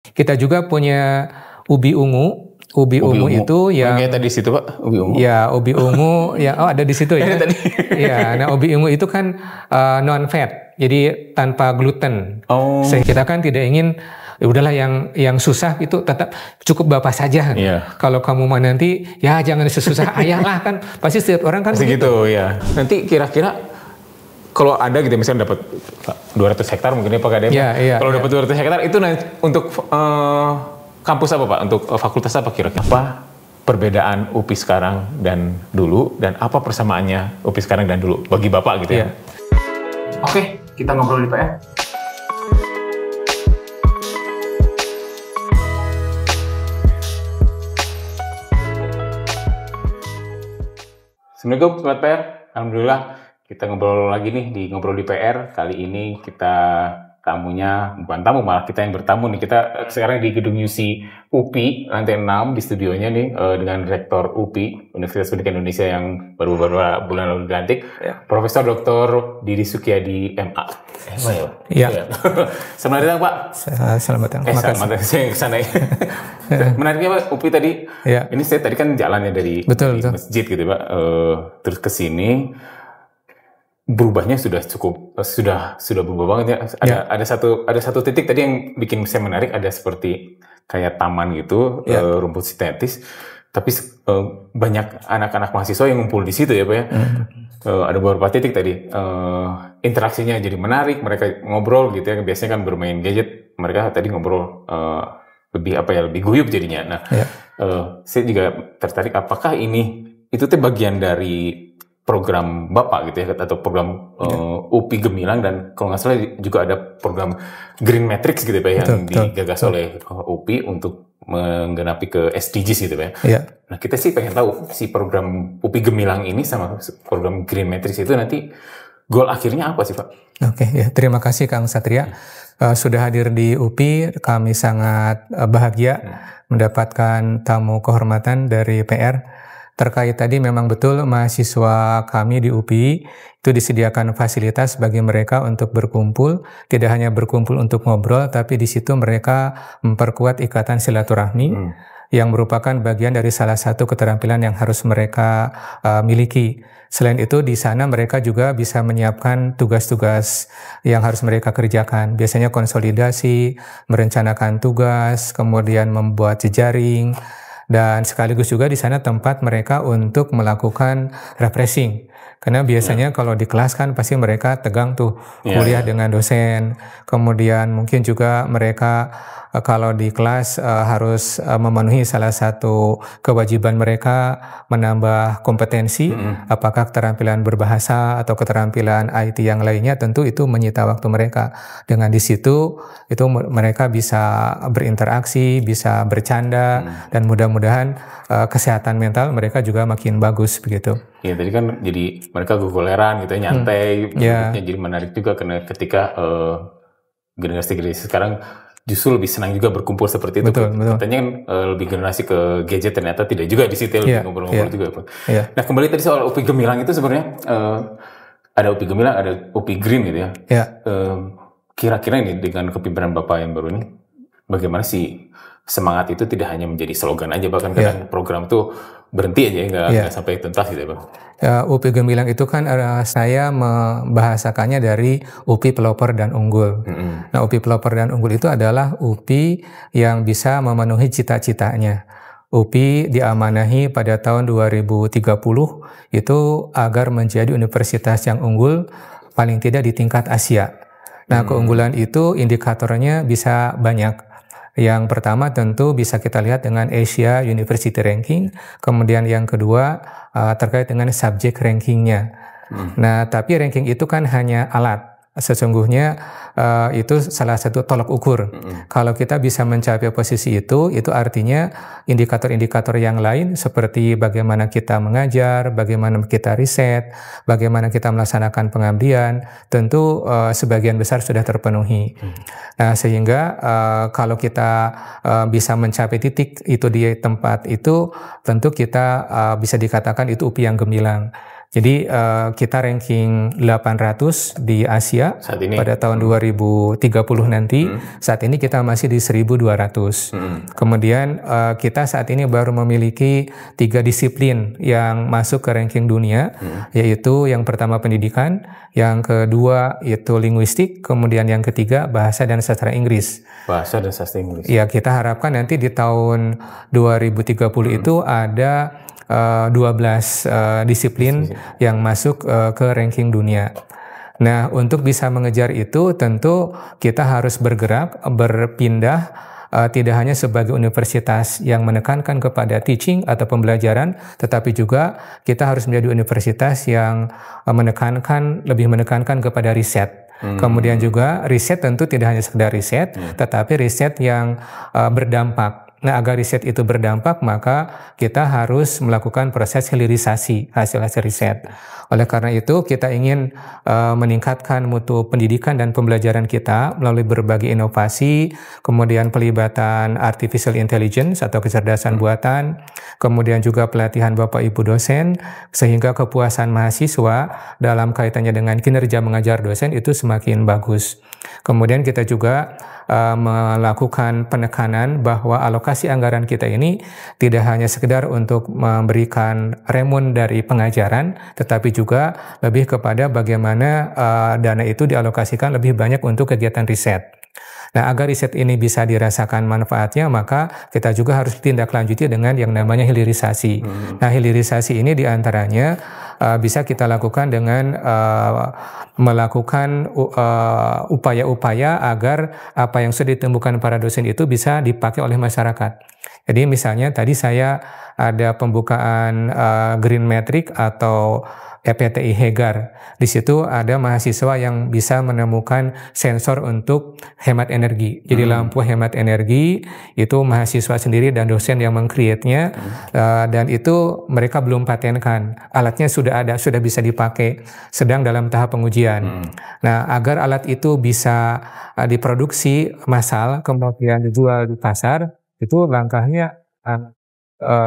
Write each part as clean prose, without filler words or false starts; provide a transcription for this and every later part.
Kita juga punya ubi ungu. Ubi ungu itu yang tadi situ Pak, ubi ungu. Ya, ubi ungu yang ada di situ ya. Tadi. Ya, nah ubi ungu itu kan non fat, jadi tanpa gluten. Oh. Sehingga kita kan tidak ingin ya udahlah yang susah itu tetap cukup bapak saja. Iya. Kalau kamu mau nanti ya jangan sesusah ayah lah kan. Pasti setiap orang kan begitu ya. Nanti kira-kira kalau ada gitu misalnya dapat 200 hektar mungkin ya Pak Kadep. Iya. Kalau dapat 200 hektar itu untuk kampus apa Pak? Untuk fakultas apa kira-kira? Apa perbedaan UPI sekarang dan dulu dan apa persamaannya UPI sekarang dan dulu bagi Bapak gitu ya? Oke, kita ngobrol di PR. Assalamualaikum Sobat PR. Alhamdulillah kita ngobrol lagi nih di Ngobrol di PR. Kali ini kita tamunya, bukan tamu malah kita yang bertamu nih. Kita sekarang di gedung UC UPI lantai 6 di studionya nih dengan Rektor UPI Universitas Pendidikan Indonesia yang baru beberapa bulan lalu dilantik, Profesor Dr. Didi Sukyadi MA. Iya. Selamat datang Pak. Selamat datang. Selamat datang. Saya kesana ya. Menariknya Pak, UPI tadi. Ini saya tadi kan jalannya dari masjid gitu Pak, terus ke sini. Berubahnya sudah cukup sudah berubah banget ya. Ada satu titik tadi yang bikin saya menarik, ada seperti kayak taman gitu, rumput sintetis, tapi banyak anak-anak mahasiswa yang ngumpul di situ ya Pak ya. Ada beberapa titik tadi interaksinya jadi menarik, mereka ngobrol gitu ya. Biasanya kan bermain gadget, mereka tadi ngobrol lebih guyup jadinya. Nah, saya juga tertarik apakah itu bagian dari program Bapak gitu ya, atau program UPI Gemilang, dan kalau nggak salah juga ada program Green Matrix gitu Pak yang digagas oleh UPI untuk menggenapi ke SDGs gitu Pak. Nah kita sih pengen tahu si program UPI Gemilang ini sama program Green Matrix itu nanti goal akhirnya apa sih Pak? Oke, ya terima kasih Kang Satria. Sudah hadir di UPI, kami sangat bahagia mendapatkan tamu kehormatan dari PR. Terkait tadi memang betul mahasiswa kami di UPI itu disediakan fasilitas bagi mereka untuk berkumpul, tidak hanya berkumpul untuk ngobrol, tapi di situ mereka memperkuat ikatan silaturahmi yang merupakan bagian dari salah satu keterampilan yang harus mereka miliki. Selain itu di sana mereka juga bisa menyiapkan tugas-tugas yang harus mereka kerjakan. Biasanya konsolidasi, merencanakan tugas, kemudian membuat jejaring. Dan sekaligus juga di sana tempat mereka untuk melakukan refreshing. Karena biasanya kalau di kelas kan pasti mereka tegang tuh kuliah dengan dosen. Kemudian mungkin juga mereka kalau di kelas harus memenuhi salah satu kewajiban mereka menambah kompetensi, apakah keterampilan berbahasa atau keterampilan IT yang lainnya, tentu itu menyita waktu mereka. Dengan di situ itu mereka bisa berinteraksi, bisa bercanda, dan mudah-mudahan kesehatan mental mereka juga makin bagus begitu. Ya tadi kan jadi mereka gogoleran gitu ya, nyantai, jadi menarik juga karena ketika generasi sekarang justru lebih senang juga berkumpul seperti itu. Betul. Katanya kan lebih generasi ke gadget, ternyata tidak juga di situ, lebih ngobrol-ngobrol juga. Nah kembali tadi soal UPI Gemilang itu sebenarnya ada UPI Gemilang, ada UPI Green gitu ya. Kira-kira ini dengan kepemimpinan Bapak yang baru ini, bagaimana sih semangat itu tidak hanya menjadi slogan aja, bahkan kadang program tuh berhenti aja, nggak sampai tuntas gitu Pak. UPI Gemilang itu kan saya membahasakannya dari UPI Pelopor dan Unggul. Nah, UPI Pelopor dan Unggul itu adalah UPI yang bisa memenuhi cita-citanya. UPI diamanahi pada tahun 2030 itu agar menjadi universitas yang unggul paling tidak di tingkat Asia. Nah, keunggulan itu indikatornya bisa banyak. Yang pertama tentu bisa kita lihat dengan Asia University Ranking, kemudian yang kedua terkait dengan subjek rankingnya. Nah, tapi ranking itu kan hanya alat. Sesungguhnya itu salah satu tolak ukur. Kalau kita bisa mencapai posisi itu artinya indikator-indikator yang lain seperti bagaimana kita mengajar, bagaimana kita riset, bagaimana kita melaksanakan pengabdian, tentu sebagian besar sudah terpenuhi. Nah, sehingga kalau kita bisa mencapai titik itu di tempat itu, tentu kita bisa dikatakan itu UPI yang gemilang. Jadi kita ranking 800 di Asia saat ini. Pada tahun 2030 nanti. Saat ini kita masih di 1200. Kemudian kita saat ini baru memiliki 3 disiplin yang masuk ke ranking dunia, yaitu yang pertama pendidikan, yang kedua itu linguistik, kemudian yang ketiga bahasa dan sastra Inggris. Bahasa dan sastra Inggris. Ya, kita harapkan nanti di tahun 2030 itu ada 12 disiplin yang masuk ke ranking dunia. Nah, untuk bisa mengejar itu tentu kita harus berpindah tidak hanya sebagai universitas yang menekankan kepada teaching atau pembelajaran, tetapi juga kita harus menjadi universitas yang lebih menekankan kepada riset. Kemudian juga riset tentu tidak hanya sekedar riset, tetapi riset yang berdampak. Nah, agar riset itu berdampak, maka kita harus melakukan proses hilirisasi hasil-hasil riset. Oleh karena itu, kita ingin meningkatkan mutu pendidikan dan pembelajaran kita melalui berbagai inovasi, kemudian pelibatan artificial intelligence atau kecerdasan buatan, kemudian juga pelatihan Bapak Ibu dosen, sehingga kepuasan mahasiswa dalam kaitannya dengan kinerja mengajar dosen itu semakin bagus. Kemudian kita juga melakukan penekanan bahwa alokasi anggaran kita ini tidak hanya sekedar untuk memberikan remun dari pengajaran, tetapi juga lebih kepada bagaimana dana itu dialokasikan lebih banyak untuk kegiatan riset. Nah, agar riset ini bisa dirasakan manfaatnya, maka kita juga harus ditindaklanjuti dengan yang namanya hilirisasi. Nah, hilirisasi ini diantaranya bisa kita lakukan dengan melakukan upaya-upaya agar apa yang sudah ditemukan para dosen itu bisa dipakai oleh masyarakat. Jadi misalnya tadi saya ada pembukaan Green Metric atau EPTI Hegar. Di situ ada mahasiswa yang bisa menemukan sensor untuk hemat energi. Jadi lampu hemat energi itu mahasiswa sendiri dan dosen yang meng-create-nya, dan itu mereka belum patenkan. Alatnya sudah ada, sudah bisa dipakai, sedang dalam tahap pengujian. Nah, agar alat itu bisa diproduksi massal kemudian dijual di pasar, itu langkahnya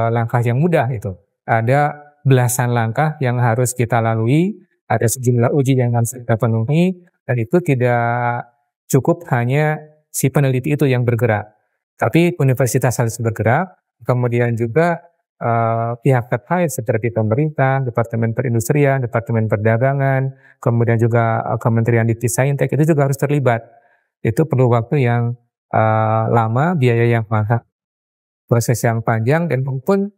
langkah yang mudah itu. Ada belasan langkah yang harus kita lalui, ada sejumlah uji yang harus kita penuhi, dan itu tidak cukup hanya si peneliti itu yang bergerak, tapi universitas harus bergerak, kemudian juga pihak terkait seperti pemerintah, Departemen Perindustrian, Departemen Perdagangan, kemudian juga Kementerian Dikti-Saintek itu juga harus terlibat. Itu perlu waktu yang lama, biaya yang mahal, proses yang panjang, dan maupun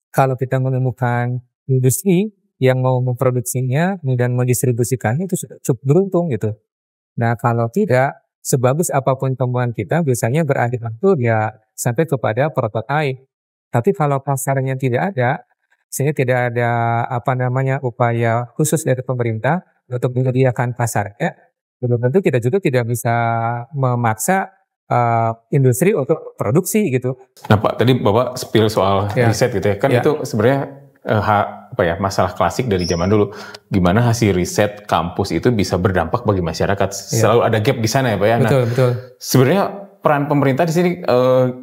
kalau kita menemukan industri yang mau memproduksinya dan mendistribusikannya itu sudah cukup beruntung gitu. Nah, kalau tidak, sebagus apapun temuan kita biasanya berakhir waktu ya sampai kepada prototipe. Tapi kalau pasarnya tidak ada, sehingga tidak ada upaya khusus dari pemerintah untuk menyediakan pasarnya, belum tentu kita juga tidak bisa memaksa industri untuk produksi gitu. Nah Pak, tadi Bapak spill soal riset gitu ya, kan itu sebenarnya masalah klasik dari zaman dulu. Gimana hasil riset kampus itu bisa berdampak bagi masyarakat? Selalu ada gap di sana ya Pak ya. Betul. Sebenarnya peran pemerintah di sini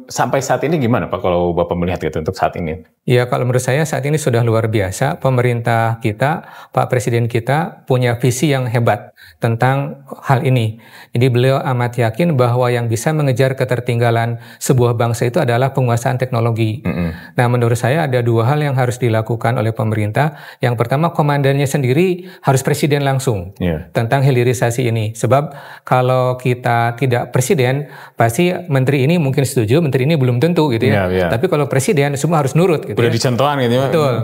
sampai saat ini gimana Pak kalau Bapak melihat gitu untuk saat ini? Ya, kalau menurut saya saat ini sudah luar biasa. Pemerintah kita, Pak Presiden kita punya visi yang hebat tentang hal ini. Jadi beliau amat yakin bahwa yang bisa mengejar ketertinggalan sebuah bangsa itu adalah penguasaan teknologi. Nah, menurut saya ada dua hal yang harus dilakukan oleh pemerintah. Yang pertama, komandannya sendiri harus presiden langsung tentang hilirisasi ini. Sebab kalau kita tidak presiden, pasti menteri ini mungkin setuju, menteri ini belum tentu gitu ya. Tapi kalau presiden semua harus nurut gitu. Udah dicontohan gitu ya. Betul.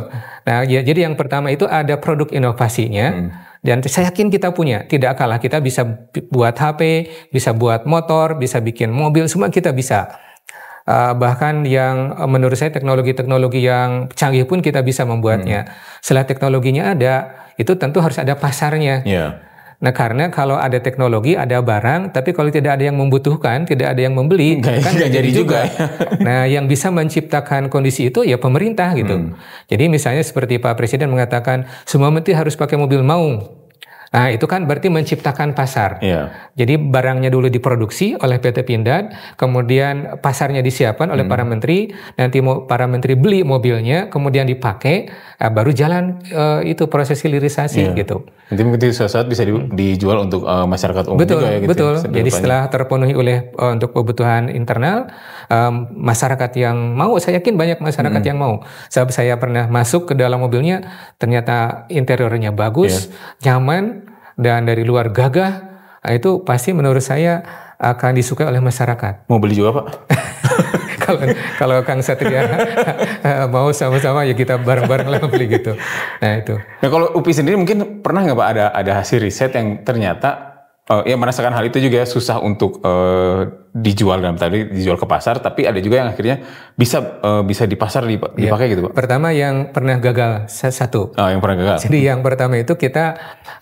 Nah, ya, jadi yang pertama itu ada produk inovasinya. Dan saya yakin kita punya, tidak kalah kita bisa buat HP, bisa buat motor, bisa bikin mobil, semua kita bisa. Bahkan yang menurut saya teknologi-teknologi yang canggih pun kita bisa membuatnya. Setelah teknologinya ada, itu tentu harus ada pasarnya. Nah, karena kalau ada teknologi, ada barang, tapi kalau tidak ada yang membutuhkan, tidak ada yang membeli, kan nggak jadi juga. Nah, yang bisa menciptakan kondisi itu ya pemerintah gitu. Jadi misalnya seperti Pak Presiden mengatakan, semua menteri harus pakai mobil Maung. Nah, itu kan berarti menciptakan pasar. Jadi barangnya dulu diproduksi oleh PT Pindad, kemudian pasarnya disiapkan oleh para menteri, nanti para menteri beli mobilnya, kemudian dipakai, baru jalan itu proses hilirisasi gitu. Nanti mungkin suatu saat bisa dijual untuk masyarakat umum juga ya gitu. Betul. Jadi setelah terpenuhi oleh untuk kebutuhan internal, masyarakat yang mau, saya yakin banyak masyarakat yang mau. Sebab saya pernah masuk ke dalam mobilnya, ternyata interiornya bagus, nyaman, dan dari luar gagah. Nah, itu pasti menurut saya akan disukai oleh masyarakat. Mau beli juga, Pak? Kalau Kang Satria mau sama-sama, ya kita bareng-bareng lah beli gitu. Nah itu. Nah kalau UPI sendiri mungkin pernah nggak Pak ada hasil riset yang ternyata ya merasakan hal itu juga susah untuk dijual dijual ke pasar, tapi ada juga yang akhirnya bisa di pasar dipakai gitu Pak. Pertama yang pernah gagal satu. Yang pernah gagal. Jadi yang pertama itu kita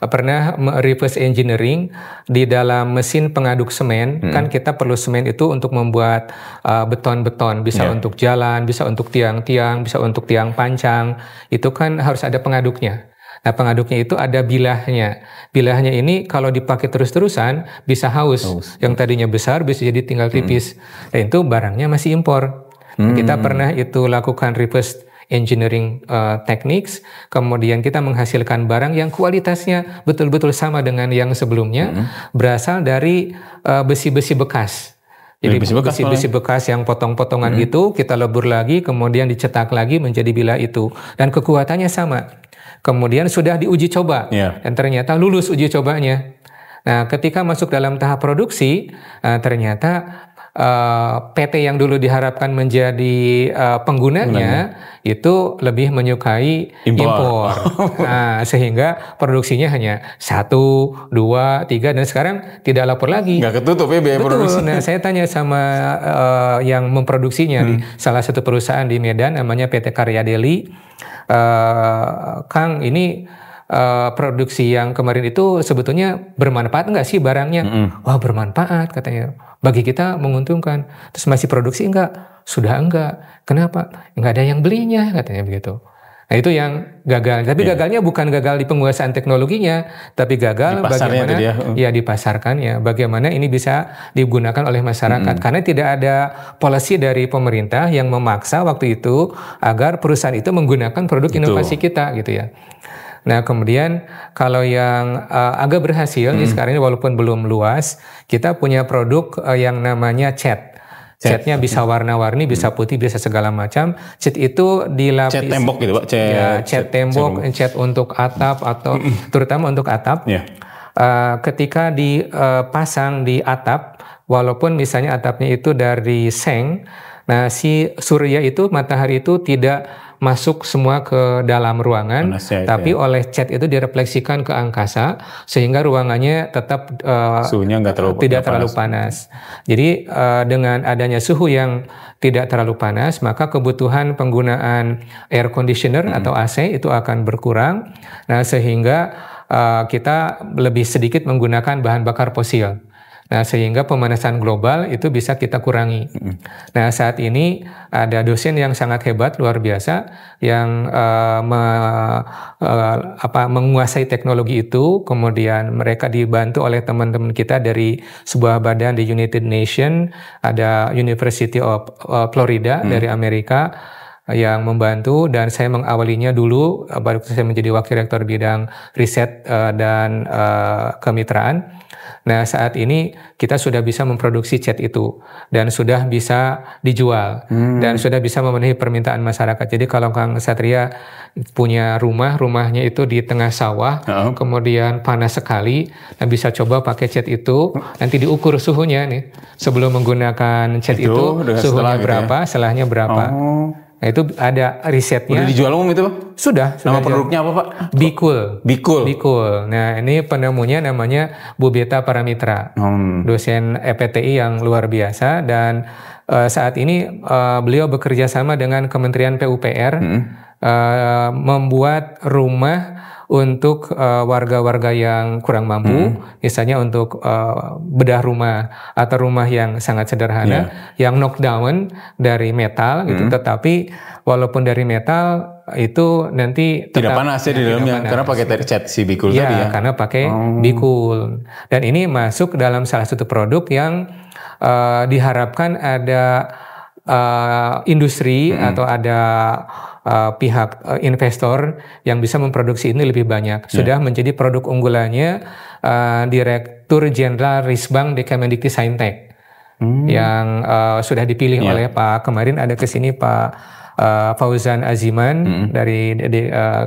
pernah reverse engineering di dalam mesin pengaduk semen. Kan kita perlu semen itu untuk membuat beton-beton, bisa untuk jalan, bisa untuk tiang-tiang, bisa untuk tiang pancang. Itu kan harus ada pengaduknya. Nah, pengaduknya itu ada bilahnya. Bilahnya ini kalau dipakai terus-terusan bisa haus. Yang tadinya besar bisa jadi tinggal tipis. Dan itu barangnya masih impor. Kita pernah itu lakukan reverse engineering techniques, kemudian kita menghasilkan barang yang kualitasnya betul-betul sama dengan yang sebelumnya, berasal dari besi-besi bekas. Jadi besi-besi bekas yang potong-potongan itu kita lebur lagi, kemudian dicetak lagi menjadi bilah itu. Dan kekuatannya sama. Kemudian sudah diuji coba dan ternyata lulus uji cobanya. Nah, ketika masuk dalam tahap produksi, ternyata PT yang dulu diharapkan menjadi penggunanya itu lebih menyukai impor. Nah, sehingga produksinya hanya 1, 2, 3 dan sekarang tidak lapor lagi. Nggak ketutup ya biaya produksi. Nah, saya tanya sama yang memproduksinya di salah satu perusahaan di Medan namanya PT Karya Deli. Kang, ini produksi yang kemarin itu sebetulnya bermanfaat nggak sih barangnya? Wah, bermanfaat katanya. Bagi kita menguntungkan. Terus masih produksi enggak? Sudah enggak. Kenapa? Enggak ada yang belinya katanya begitu. Nah, itu yang gagal. Tapi gagalnya bukan gagal di penguasaan teknologinya, tapi gagal bagaimana dipasarkannya, bagaimana ini bisa digunakan oleh masyarakat. Karena tidak ada policy dari pemerintah yang memaksa waktu itu agar perusahaan itu menggunakan produk inovasi kita gitu ya. Nah, kemudian kalau yang agak berhasil nih sekarang ini walaupun belum luas, kita punya produk yang namanya cat. Catnya bisa warna-warni, bisa putih, bisa segala macam. Cat itu dilapis. Cat tembok gitu Pak? Cat tembok, cat untuk atap atau terutama untuk atap. Ketika dipasang di atap, walaupun misalnya atapnya itu dari seng, nah si surya itu, matahari itu tidak masuk semua ke dalam ruangan, tapi oleh cat itu direfleksikan ke angkasa sehingga ruangannya tetap suhunya tidak terlalu panas. Jadi dengan adanya suhu yang tidak terlalu panas, maka kebutuhan penggunaan air conditioner atau AC itu akan berkurang. Nah, sehingga kita lebih sedikit menggunakan bahan bakar fosil. Nah, sehingga pemanasan global itu bisa kita kurangi. Nah, saat ini ada dosen yang sangat hebat, luar biasa, yang menguasai teknologi itu. Kemudian mereka dibantu oleh teman-teman kita dari sebuah badan di United Nations, ada University of Florida dari Amerika yang membantu, dan saya mengawalinya dulu, baru saya menjadi wakil rektor bidang riset dan kemitraan. Nah, saat ini kita sudah bisa memproduksi cat itu dan sudah bisa dijual dan sudah bisa memenuhi permintaan masyarakat. Jadi kalau Kang Satria punya rumahnya itu di tengah sawah, kemudian panas sekali, dan bisa coba pakai cat itu, nanti diukur suhunya nih. Sebelum menggunakan cat itu suhunya berapa, setelahnya berapa. Nah, itu ada risetnya. Udah dijual umum itu Pak? Sudah. Nama produknya apa Pak? Bikul. Nah, ini penemunya namanya Bu Beta Paramitra, dosen EPTI yang luar biasa, dan saat ini beliau bekerja sama dengan Kementerian PUPR membuat rumah untuk warga-warga yang kurang mampu, misalnya untuk bedah rumah atau rumah yang sangat sederhana, yang knockdown dari metal gitu, tetapi walaupun dari metal itu nanti tidak panas ya di dalamnya karena pakai cat si Bikul tadi ya. Karena pakai Bikul. Dan ini masuk dalam salah satu produk yang diharapkan ada industri atau ada pihak investor yang bisa memproduksi ini lebih banyak. Sudah menjadi produk unggulannya Direktur Jenderal Risbank di Kemendikti-Saintek yang sudah dipilih oleh Pak, kemarin ada ke sini Pak Fauzan Aziman dari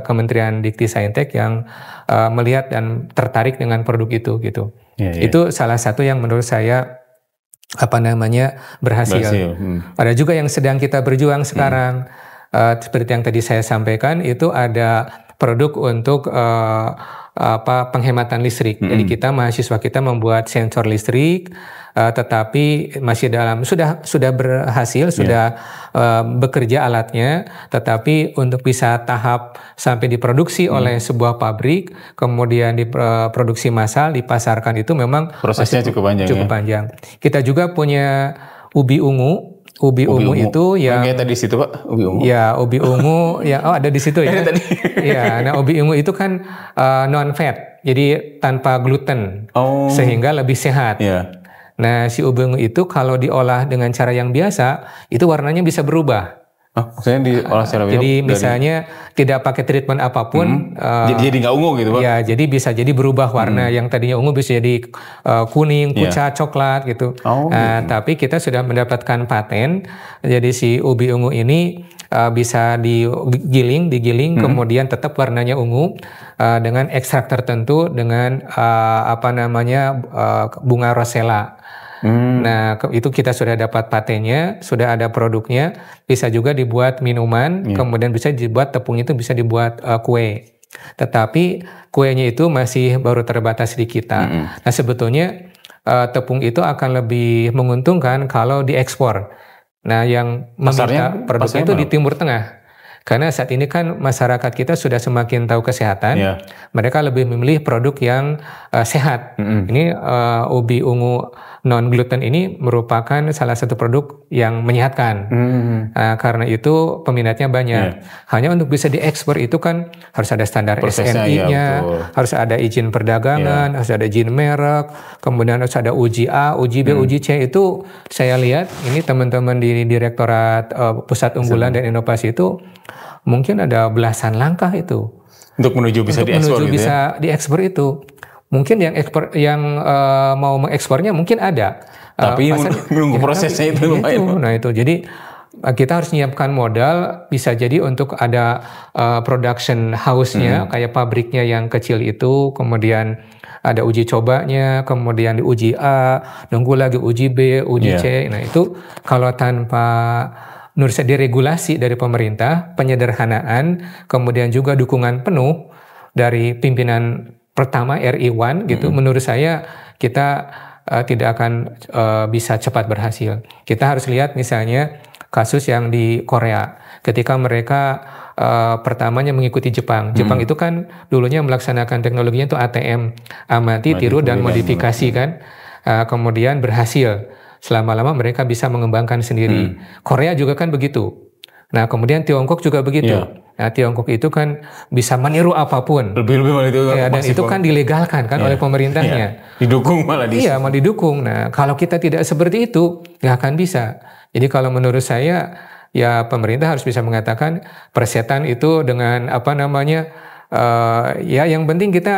Kementerian Dikti-Saintek yang melihat dan tertarik dengan produk itu gitu. Itu salah satu yang menurut saya berhasil. Ada juga yang sedang kita berjuang sekarang. Seperti yang tadi saya sampaikan, itu ada produk untuk penghematan listrik. Jadi kita mahasiswa kita membuat sensor listrik, tetapi masih sudah berhasil, sudah bekerja alatnya, tetapi untuk bisa tahap sampai diproduksi oleh sebuah pabrik, kemudian diproduksi massal, dipasarkan itu memang prosesnya cukup panjang. Kita juga punya ubi ungu. Ubi ungu itu yang kayak tadi situ Pak, ubi ungu. Ya, ubi ungu yang ada di situ ya. Ya, nah ubi ungu itu kan non fat, jadi tanpa gluten, sehingga lebih sehat. Nah, si ubi ungu itu kalau diolah dengan cara yang biasa, itu warnanya bisa berubah. Maksudnya diolah secara jadi misalnya tidak pakai treatment apapun, jadi nggak ungu gitu Pak? Ya, jadi bisa jadi berubah warna yang tadinya ungu bisa jadi kuning, pucat, coklat gitu. Tapi kita sudah mendapatkan paten, jadi si ubi ungu ini bisa digiling, kemudian tetap warnanya ungu dengan ekstrak tertentu dengan bunga rosella. Nah, itu kita sudah dapat patennya, sudah ada produknya, bisa juga dibuat minuman, kemudian bisa dibuat tepungnya itu bisa dibuat kue. Tetapi kuenya itu masih baru terbatas di kita. Nah, sebetulnya tepung itu akan lebih menguntungkan kalau diekspor. Nah, yang meminta produk itu di Timur Tengah. Karena saat ini kan masyarakat kita sudah semakin tahu kesehatan, mereka lebih memilih produk yang sehat. Ini ubi ungu non gluten ini merupakan salah satu produk yang menyehatkan. Karena itu peminatnya banyak. Hanya untuk bisa diekspor itu kan harus ada standar SNI-nya, harus ada izin perdagangan, harus ada izin merek, kemudian harus ada uji A, uji B, uji C. Itu saya lihat ini teman-teman di Direktorat Pusat Unggulan dan Inovasi itu mungkin ada belasan langkah itu untuk menuju bisa diekspor itu. Mungkin yang mau mengekspornya mungkin ada, tapi menunggu prosesnya itu lumayan. Nah itu jadi kita harus menyiapkan modal, bisa jadi untuk ada production house-nya, kayak pabriknya yang kecil itu, kemudian ada uji cobanya, kemudian diuji A, nunggu lagi uji B, uji C. Nah itu kalau tanpa diregulasi dari pemerintah, penyederhanaan, kemudian juga dukungan penuh dari pimpinan pertama RI1 gitu, menurut saya kita tidak akan bisa cepat berhasil. Kita harus lihat misalnya kasus yang di Korea, ketika mereka pertamanya mengikuti Jepang. Jepang itu kan dulunya melaksanakan teknologinya itu ATM, amati, tiru, dan modifikasi kan, kemudian berhasil. Selama-lama mereka bisa mengembangkan sendiri. Korea juga kan begitu. Nah, kemudian Tiongkok juga begitu. Nah, Tiongkok itu kan bisa meniru apapun. Lebih itu. Dan itu kan dilegalkan kan oleh pemerintahnya. Didukung malah. Iya, mau didukung. Nah, kalau kita tidak seperti itu, nggak akan bisa. Jadi kalau menurut saya, ya pemerintah harus bisa mengatakan persetan itu dengan yang penting kita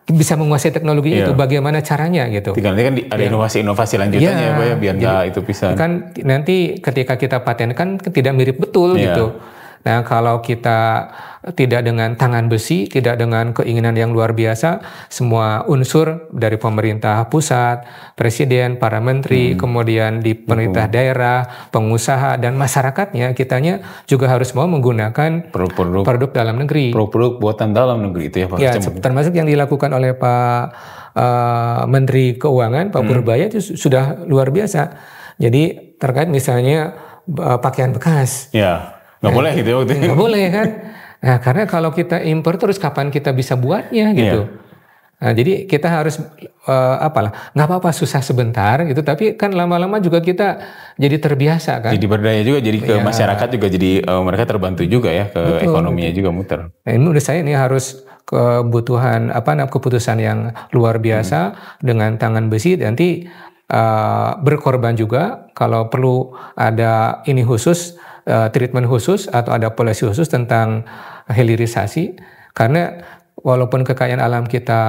bisa menguasai teknologi itu, bagaimana caranya gitu. Tinggal ini kan ada inovasi-inovasi lanjutannya ya Pak ya, biar nggak itu bisa. Kan nanti ketika kita patenkan tidak mirip betul gitu. Nah, kalau kita tidak dengan tangan besi, tidak dengan keinginan yang luar biasa, semua unsur dari pemerintah pusat, presiden, para menteri, kemudian di pemerintah daerah, pengusaha, dan masyarakatnya, kitanya juga harus mau menggunakan produk dalam negeri. Produk buatan dalam negeri itu ya Pak? Ya, termasuk yang dilakukan oleh Pak Menteri Keuangan, Pak Purbaya itu sudah luar biasa. Jadi terkait misalnya pakaian bekas. Nggak boleh gitu ya waktu itu. Nggak boleh kan. Nah, karena kalau kita impor terus kapan kita bisa buatnya gitu. Nah, jadi kita harus nggak apa-apa susah sebentar gitu, tapi kan lama-lama juga kita jadi terbiasa kan. Jadi berdaya juga, jadi ke masyarakat juga, jadi mereka terbantu juga ya, ke ekonominya juga muter. Nah, ini menurut saya ini harus kebutuhan keputusan yang luar biasa dengan tangan besi, nanti berkorban juga kalau perlu ada ini khusus, treatment khusus atau ada polisi khusus tentang hilirisasi, karena walaupun kekayaan alam kita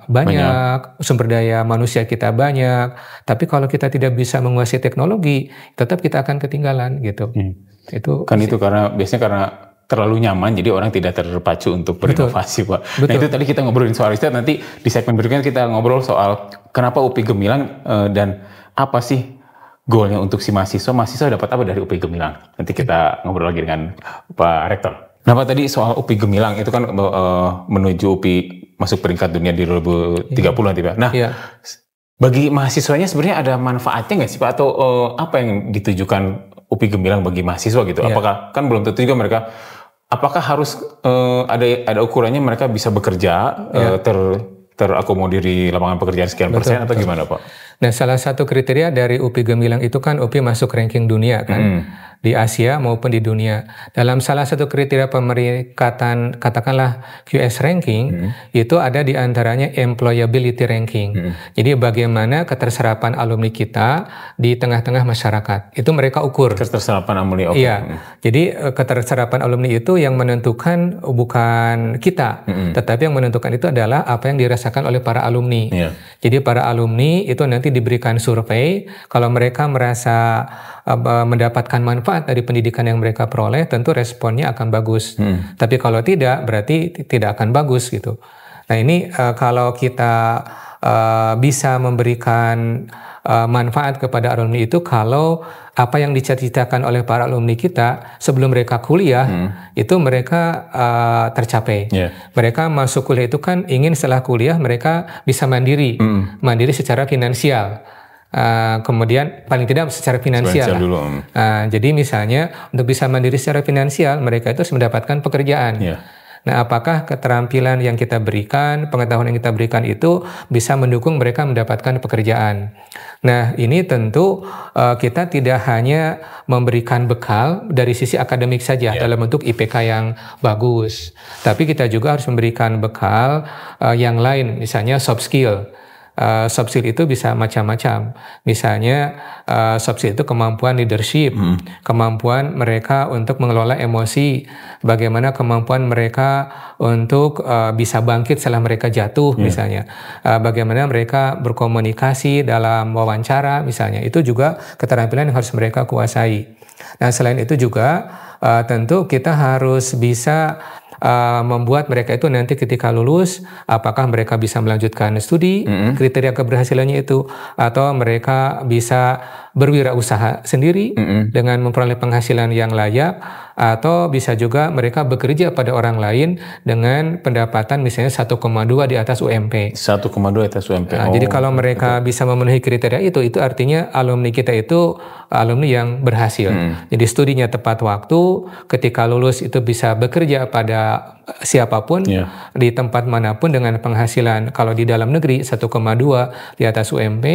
banyak, sumber daya manusia kita banyak, tapi kalau kita tidak bisa menguasai teknologi, tetap kita akan ketinggalan gitu. Itu kan itu biasanya karena terlalu nyaman, jadi orang tidak terpacu untuk berinovasi, Pak. Nah itu tadi kita ngobrolin soal riset, nanti di segmen berikutnya kita ngobrol soal kenapa UPI Gemilang dan apa sih goalnya untuk si mahasiswa dapat apa dari UPI Gemilang. Nanti kita ngobrol lagi dengan Pak Rektor. Nah Pak, tadi soal UPI Gemilang itu kan menuju UPI masuk peringkat dunia di 2030 nanti Pak. Nah bagi mahasiswanya sebenarnya ada manfaatnya nggak sih Pak? Atau apa yang ditujukan UPI Gemilang bagi mahasiswa gitu? Apakah, kan belum tentu juga mereka, apakah harus ada ukurannya mereka bisa bekerja, terakomodir di lapangan pekerjaan sekian persen atau gimana Pak? Nah salah satu kriteria dari UPI Gemilang itu kan UPI masuk ranking dunia kan, di Asia maupun di dunia. Dalam salah satu kriteria pemeringkatan katakanlah QS ranking, itu ada di antaranya employability ranking. Jadi bagaimana keterserapan alumni kita di tengah-tengah masyarakat, itu mereka ukur. Keterserapan alumni, Iya, jadi keterserapan alumni itu yang menentukan bukan kita, tetapi yang menentukan itu adalah apa yang dirasakan oleh para alumni. Jadi para alumni itu nanti diberikan survei, kalau mereka merasa mendapatkan manfaat dari pendidikan yang mereka peroleh, tentu responnya akan bagus. Tapi kalau tidak, berarti tidak akan bagus gitu. Nah ini kalau kita bisa memberikan manfaat kepada alumni itu, kalau apa yang dicita-citakan oleh para alumni kita sebelum mereka kuliah itu mereka tercapai. Mereka masuk kuliah itu kan ingin setelah kuliah mereka bisa mandiri, mandiri secara finansial. Kemudian paling tidak secara finansial dulu. Jadi misalnya untuk bisa mandiri secara finansial, mereka itu harus mendapatkan pekerjaan. Nah, apakah keterampilan yang kita berikan, pengetahuan yang kita berikan itu bisa mendukung mereka mendapatkan pekerjaan? Nah, ini tentu kita tidak hanya memberikan bekal dari sisi akademik saja dalam bentuk IPK yang bagus, tapi kita juga harus memberikan bekal yang lain, misalnya soft skill. Soft skill itu bisa macam-macam. Misalnya soft skill itu kemampuan leadership, kemampuan mereka untuk mengelola emosi, bagaimana kemampuan mereka untuk bisa bangkit setelah mereka jatuh misalnya, bagaimana mereka berkomunikasi dalam wawancara misalnya, itu juga keterampilan yang harus mereka kuasai. Nah selain itu juga tentu kita harus bisa membuat mereka itu nanti ketika lulus, apakah mereka bisa melanjutkan studi, kriteria keberhasilannya itu, atau mereka bisa berwirausaha sendiri dengan memperoleh penghasilan yang layak, atau bisa juga mereka bekerja pada orang lain dengan pendapatan misalnya 1,2 di atas UMP. 1,2 di atas UMP. Nah, jadi kalau mereka bisa memenuhi kriteria itu artinya alumni kita itu alumni yang berhasil. Jadi studinya tepat waktu, ketika lulus itu bisa bekerja pada siapapun di tempat manapun dengan penghasilan kalau di dalam negeri 1,2 di atas UMP.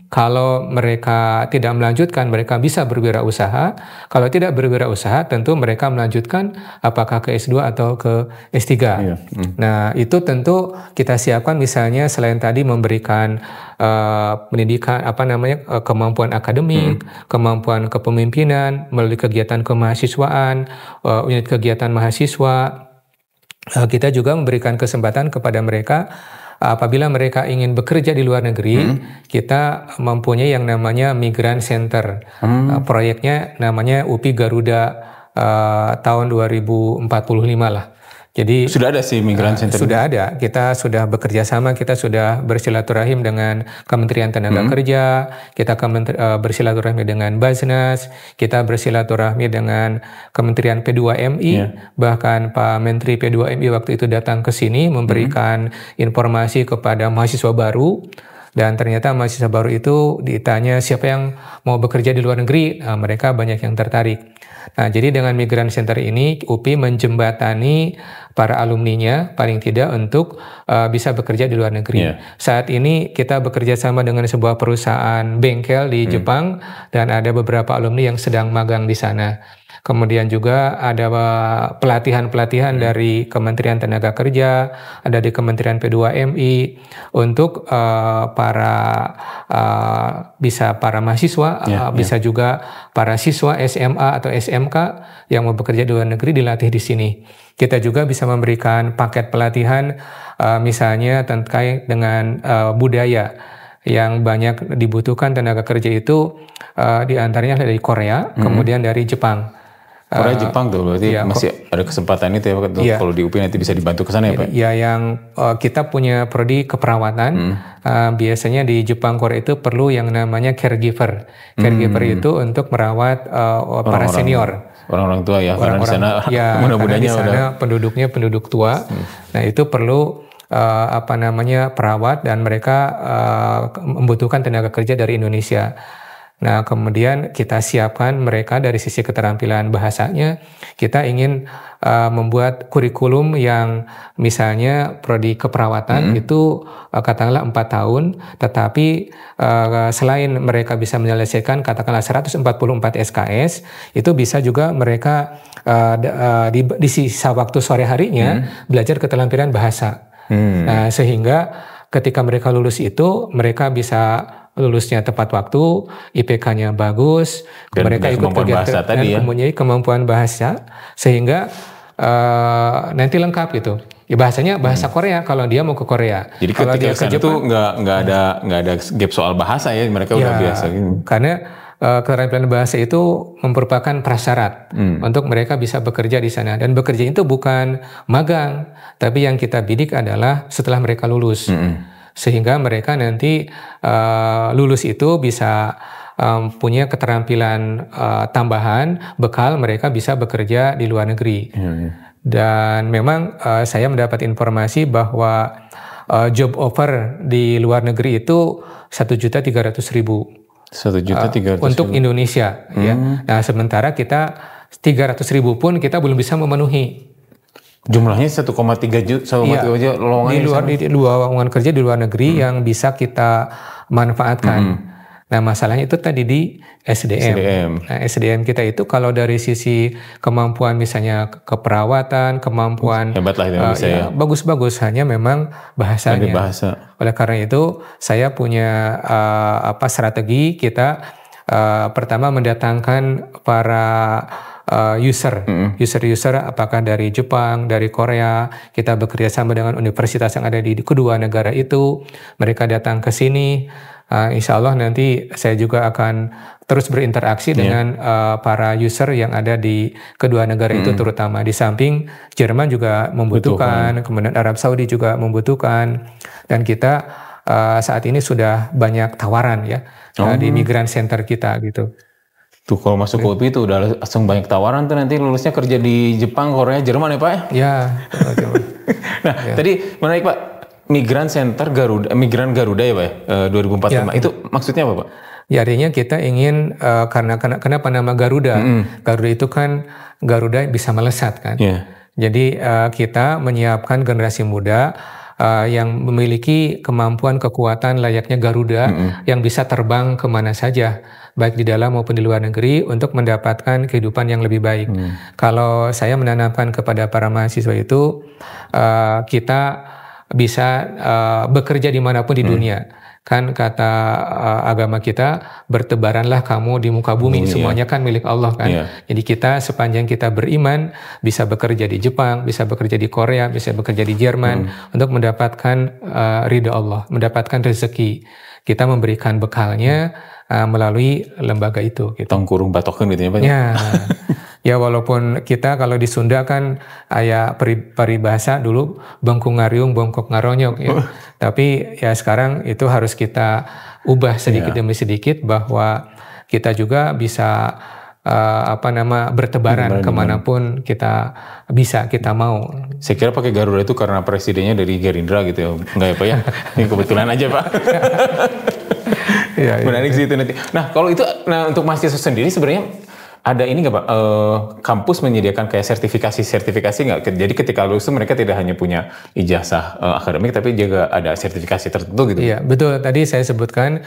Kalau mereka tidak melanjutkan, mereka bisa berwirausaha. Kalau tidak berwirausaha, tentu mereka melanjutkan apakah ke S2 atau ke S3. Nah, itu tentu kita siapkan misalnya selain tadi memberikan pendidikan kemampuan akademik, kemampuan kepemimpinan melalui kegiatan kemahasiswaan, unit kegiatan mahasiswa. Kita juga memberikan kesempatan kepada mereka apabila mereka ingin bekerja di luar negeri, kita mempunyai yang namanya Migrant Center. Proyeknya namanya UPI Garuda tahun 2045 lah. Jadi sudah ada sih Migrant Center. Sudah ada. Kita sudah bekerja sama, kita sudah bersilaturahim dengan Kementerian Tenaga Kerja, kita bersilaturahmi dengan Basnas, kita bersilaturahmi dengan Kementerian P2MI, bahkan Pak Menteri P2MI waktu itu datang ke sini memberikan informasi kepada mahasiswa baru. Dan ternyata mahasiswa baru itu ditanya siapa yang mau bekerja di luar negeri, mereka banyak yang tertarik. Nah, jadi dengan Migran Center ini UPI menjembatani para alumninya paling tidak untuk bisa bekerja di luar negeri. Saat ini kita bekerja sama dengan sebuah perusahaan bengkel di Jepang dan ada beberapa alumni yang sedang magang di sana. Kemudian juga ada pelatihan-pelatihan dari Kementerian Tenaga Kerja, ada di Kementerian P2MI untuk bisa para mahasiswa, bisa juga para siswa SMA atau SMK yang mau bekerja di luar negeri dilatih di sini. Kita juga bisa memberikan paket pelatihan misalnya terkait dengan budaya yang banyak dibutuhkan tenaga kerja itu diantaranya dari Korea, kemudian dari Jepang. Korea Jepang tuh berarti masih ada kesempatan itu ya kalau di UPI nanti bisa dibantu ke sana ya Pak? Ya, yang kita punya prodi keperawatan, biasanya di Jepang Korea itu perlu yang namanya caregiver. Caregiver itu untuk merawat para senior. Orang-orang tua ya, orang-orang, karena di sana mudah-mudahnya di sana penduduknya penduduk tua. Nah itu perlu perawat dan mereka membutuhkan tenaga kerja dari Indonesia. Nah, kemudian kita siapkan mereka dari sisi keterampilan bahasanya. Kita ingin membuat kurikulum yang misalnya prodi keperawatan itu katakanlah 4 tahun, tetapi selain mereka bisa menyelesaikan katakanlah 144 SKS, itu bisa juga mereka di sisa waktu sore harinya belajar keterampilan bahasa. Nah, sehingga ketika mereka lulus itu, mereka bisa lulusnya tepat waktu, IPK-nya bagus, dan mereka ikut kegiatan dan mempunyai kemampuan bahasa, sehingga nanti lengkap gitu. Ya bahasanya bahasa Korea kalau dia mau ke Korea. Jadi kalau ketika dia ke Jepang itu nggak ada gap soal bahasa ya, mereka udah biasa gitu. Karena keterampilan bahasa itu merupakan prasyarat untuk mereka bisa bekerja di sana, dan bekerja itu bukan magang, tapi yang kita bidik adalah setelah mereka lulus. Sehingga mereka nanti lulus itu bisa punya keterampilan tambahan, bekal mereka bisa bekerja di luar negeri. Dan memang saya mendapat informasi bahwa job offer di luar negeri itu 1.300.000. 1.300.000 untuk Indonesia. Ya. Nah sementara kita 300.000 pun kita belum bisa memenuhi. Jumlahnya 1,3 juta lowongan di lowongan kerja di luar negeri yang bisa kita manfaatkan. Nah masalahnya itu tadi di SDM. Nah SDM kita itu kalau dari sisi kemampuan misalnya keperawatan, kemampuan hebat lah itu bisa ya. Bagus-bagus, hanya memang bahasanya. Oleh karena itu saya punya strategi kita pertama mendatangkan para user apakah dari Jepang, dari Korea. Kita bekerja sama dengan universitas yang ada di kedua negara itu. Mereka datang ke sini. Insya Allah nanti saya juga akan terus berinteraksi dengan para user yang ada di kedua negara itu, terutama di samping Jerman juga membutuhkan, kemudian Arab Saudi juga membutuhkan, dan kita saat ini sudah banyak tawaran ya di Migran Center kita gitu. Tuh kalau masuk ke UPI itu udah langsung banyak tawaran tuh, nanti lulusnya kerja di Jepang, Korea, Jerman ya Pak ya? Ya. Nah tadi menarik Pak, Migran Center Garuda, Migran Garuda ya Pak ya, 2045 itu maksudnya apa Pak? Ya artinya kita ingin kenapa nama Garuda? Garuda itu kan Garuda bisa melesat kan. Jadi kita menyiapkan generasi muda yang memiliki kemampuan kekuatan layaknya Garuda yang bisa terbang kemana saja, baik di dalam maupun di luar negeri, untuk mendapatkan kehidupan yang lebih baik. Kalau saya menanamkan kepada para mahasiswa itu, kita bisa bekerja dimanapun di dunia. Kan kata agama kita, bertebaranlah kamu di muka bumi, semuanya kan milik Allah kan. Jadi kita sepanjang kita beriman, bisa bekerja di Jepang, bisa bekerja di Korea, bisa bekerja di Jerman, untuk mendapatkan ridha Allah, mendapatkan rezeki. Kita memberikan bekalnya melalui lembaga itu. Gitu. Tongkurung batokan gitu ya Pak? Ya walaupun kita kalau di Sunda kan ayah peribahasa dulu bengkung ngariung bongkok ngaronyok ya. Tapi ya sekarang itu harus kita ubah sedikit demi sedikit, bahwa kita juga bisa bertebaran kemanapun kita mau. Saya kira pakai Garuda itu karena presidennya dari Gerindra gitu ya, enggak ya Pak ya? Ini kebetulan aja Pak. Menarik sih itu nanti. Nah kalau itu, untuk mahasiswa sendiri sebenarnya ada ini nggak Pak, kampus menyediakan kayak sertifikasi nggak? Jadi ketika lulus mereka tidak hanya punya ijazah akademik, tapi juga ada sertifikasi tertentu gitu? Iya, betul. Tadi saya sebutkan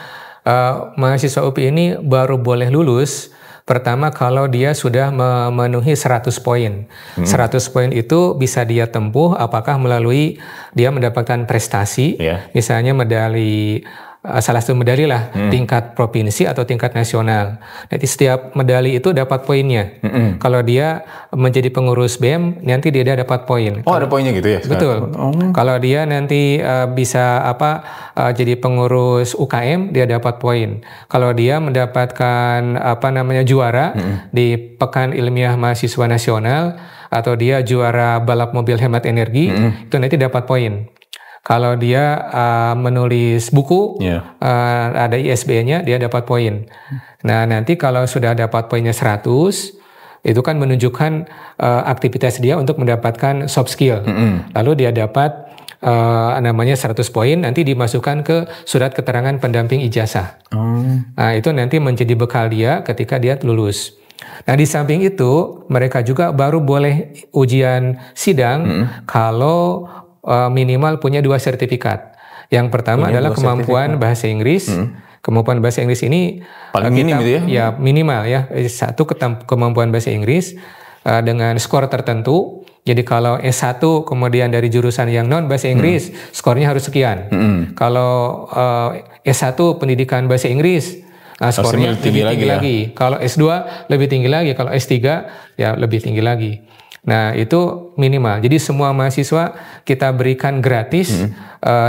mahasiswa UPI ini baru boleh lulus pertama kalau dia sudah memenuhi 100 poin. 100 poin itu bisa dia tempuh apakah melalui dia mendapatkan prestasi, misalnya medali, salah satu medali lah, tingkat provinsi atau tingkat nasional. Nanti setiap medali itu dapat poinnya. Kalau dia menjadi pengurus BEM, nanti dia dapat poin. Oh, ada poinnya gitu ya? Betul. Kalau dia nanti bisa jadi pengurus UKM, dia dapat poin. Kalau dia mendapatkan juara di Pekan Ilmiah Mahasiswa Nasional atau dia juara balap mobil hemat energi, itu nanti dapat poin. Kalau dia menulis buku, ada ISBN-nya, dia dapat poin. Nah, nanti kalau sudah dapat poinnya 100, itu kan menunjukkan aktivitas dia untuk mendapatkan soft skill. Lalu dia dapat 100 poin, nanti dimasukkan ke surat keterangan pendamping ijazah. Nah, itu nanti menjadi bekal dia ketika dia lulus. Nah, di samping itu, mereka juga baru boleh ujian sidang kalau minimal punya 2 sertifikat. Yang pertama adalah kemampuan bahasa Inggris. Kemampuan bahasa Inggris ini paling minim gitu ya? Ya minimal ya. 1 kemampuan bahasa Inggris dengan skor tertentu. Jadi kalau S1 kemudian dari jurusan yang non bahasa Inggris, skornya harus sekian. Kalau S1 pendidikan bahasa Inggris, skornya lebih tinggi lagi. Kalau S2 lebih tinggi lagi. Kalau S3 ya lebih tinggi lagi. Nah, itu minimal. Jadi semua mahasiswa kita berikan gratis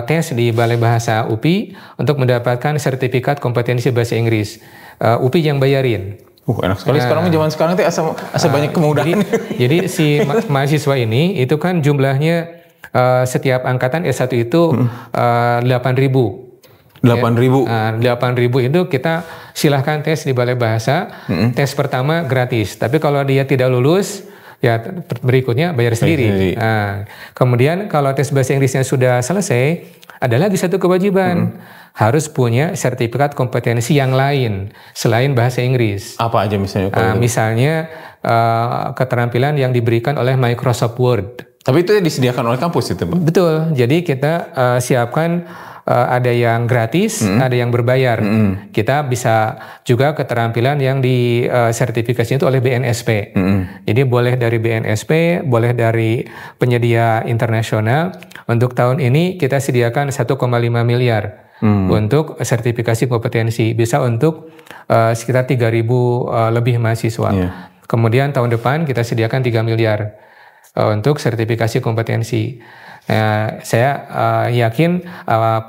tes di Balai Bahasa UPI untuk mendapatkan sertifikat kompetensi bahasa Inggris. UPI yang bayarin. Enak sekali. Sekarang zaman sekarang itu asa banyak kemudahan. Jadi si mahasiswa ini itu kan jumlahnya setiap angkatan S1 itu 8.000. 8.000 itu kita silahkan tes di Balai Bahasa. Tes pertama gratis. Tapi kalau dia tidak lulus, ya berikutnya bayar sendiri. Nah, kemudian kalau tes bahasa Inggrisnya sudah selesai, ada lagi satu kewajiban. Harus punya sertifikat kompetensi yang lain selain bahasa Inggris. Apa aja misalnya? Misalnya keterampilan yang diberikan oleh Microsoft Word. Tapi itu disediakan oleh kampus itu, Pak? Betul. Jadi kita siapkan ada yang gratis, ada yang berbayar. Kita bisa juga keterampilan yang disertifikasi itu oleh BNSP. Jadi boleh dari BNSP, boleh dari penyedia internasional. Untuk tahun ini kita sediakan 1,5 miliar untuk sertifikasi kompetensi. Bisa untuk sekitar 3.000 lebih mahasiswa. Kemudian tahun depan kita sediakan 3 miliar untuk sertifikasi kompetensi. Saya yakin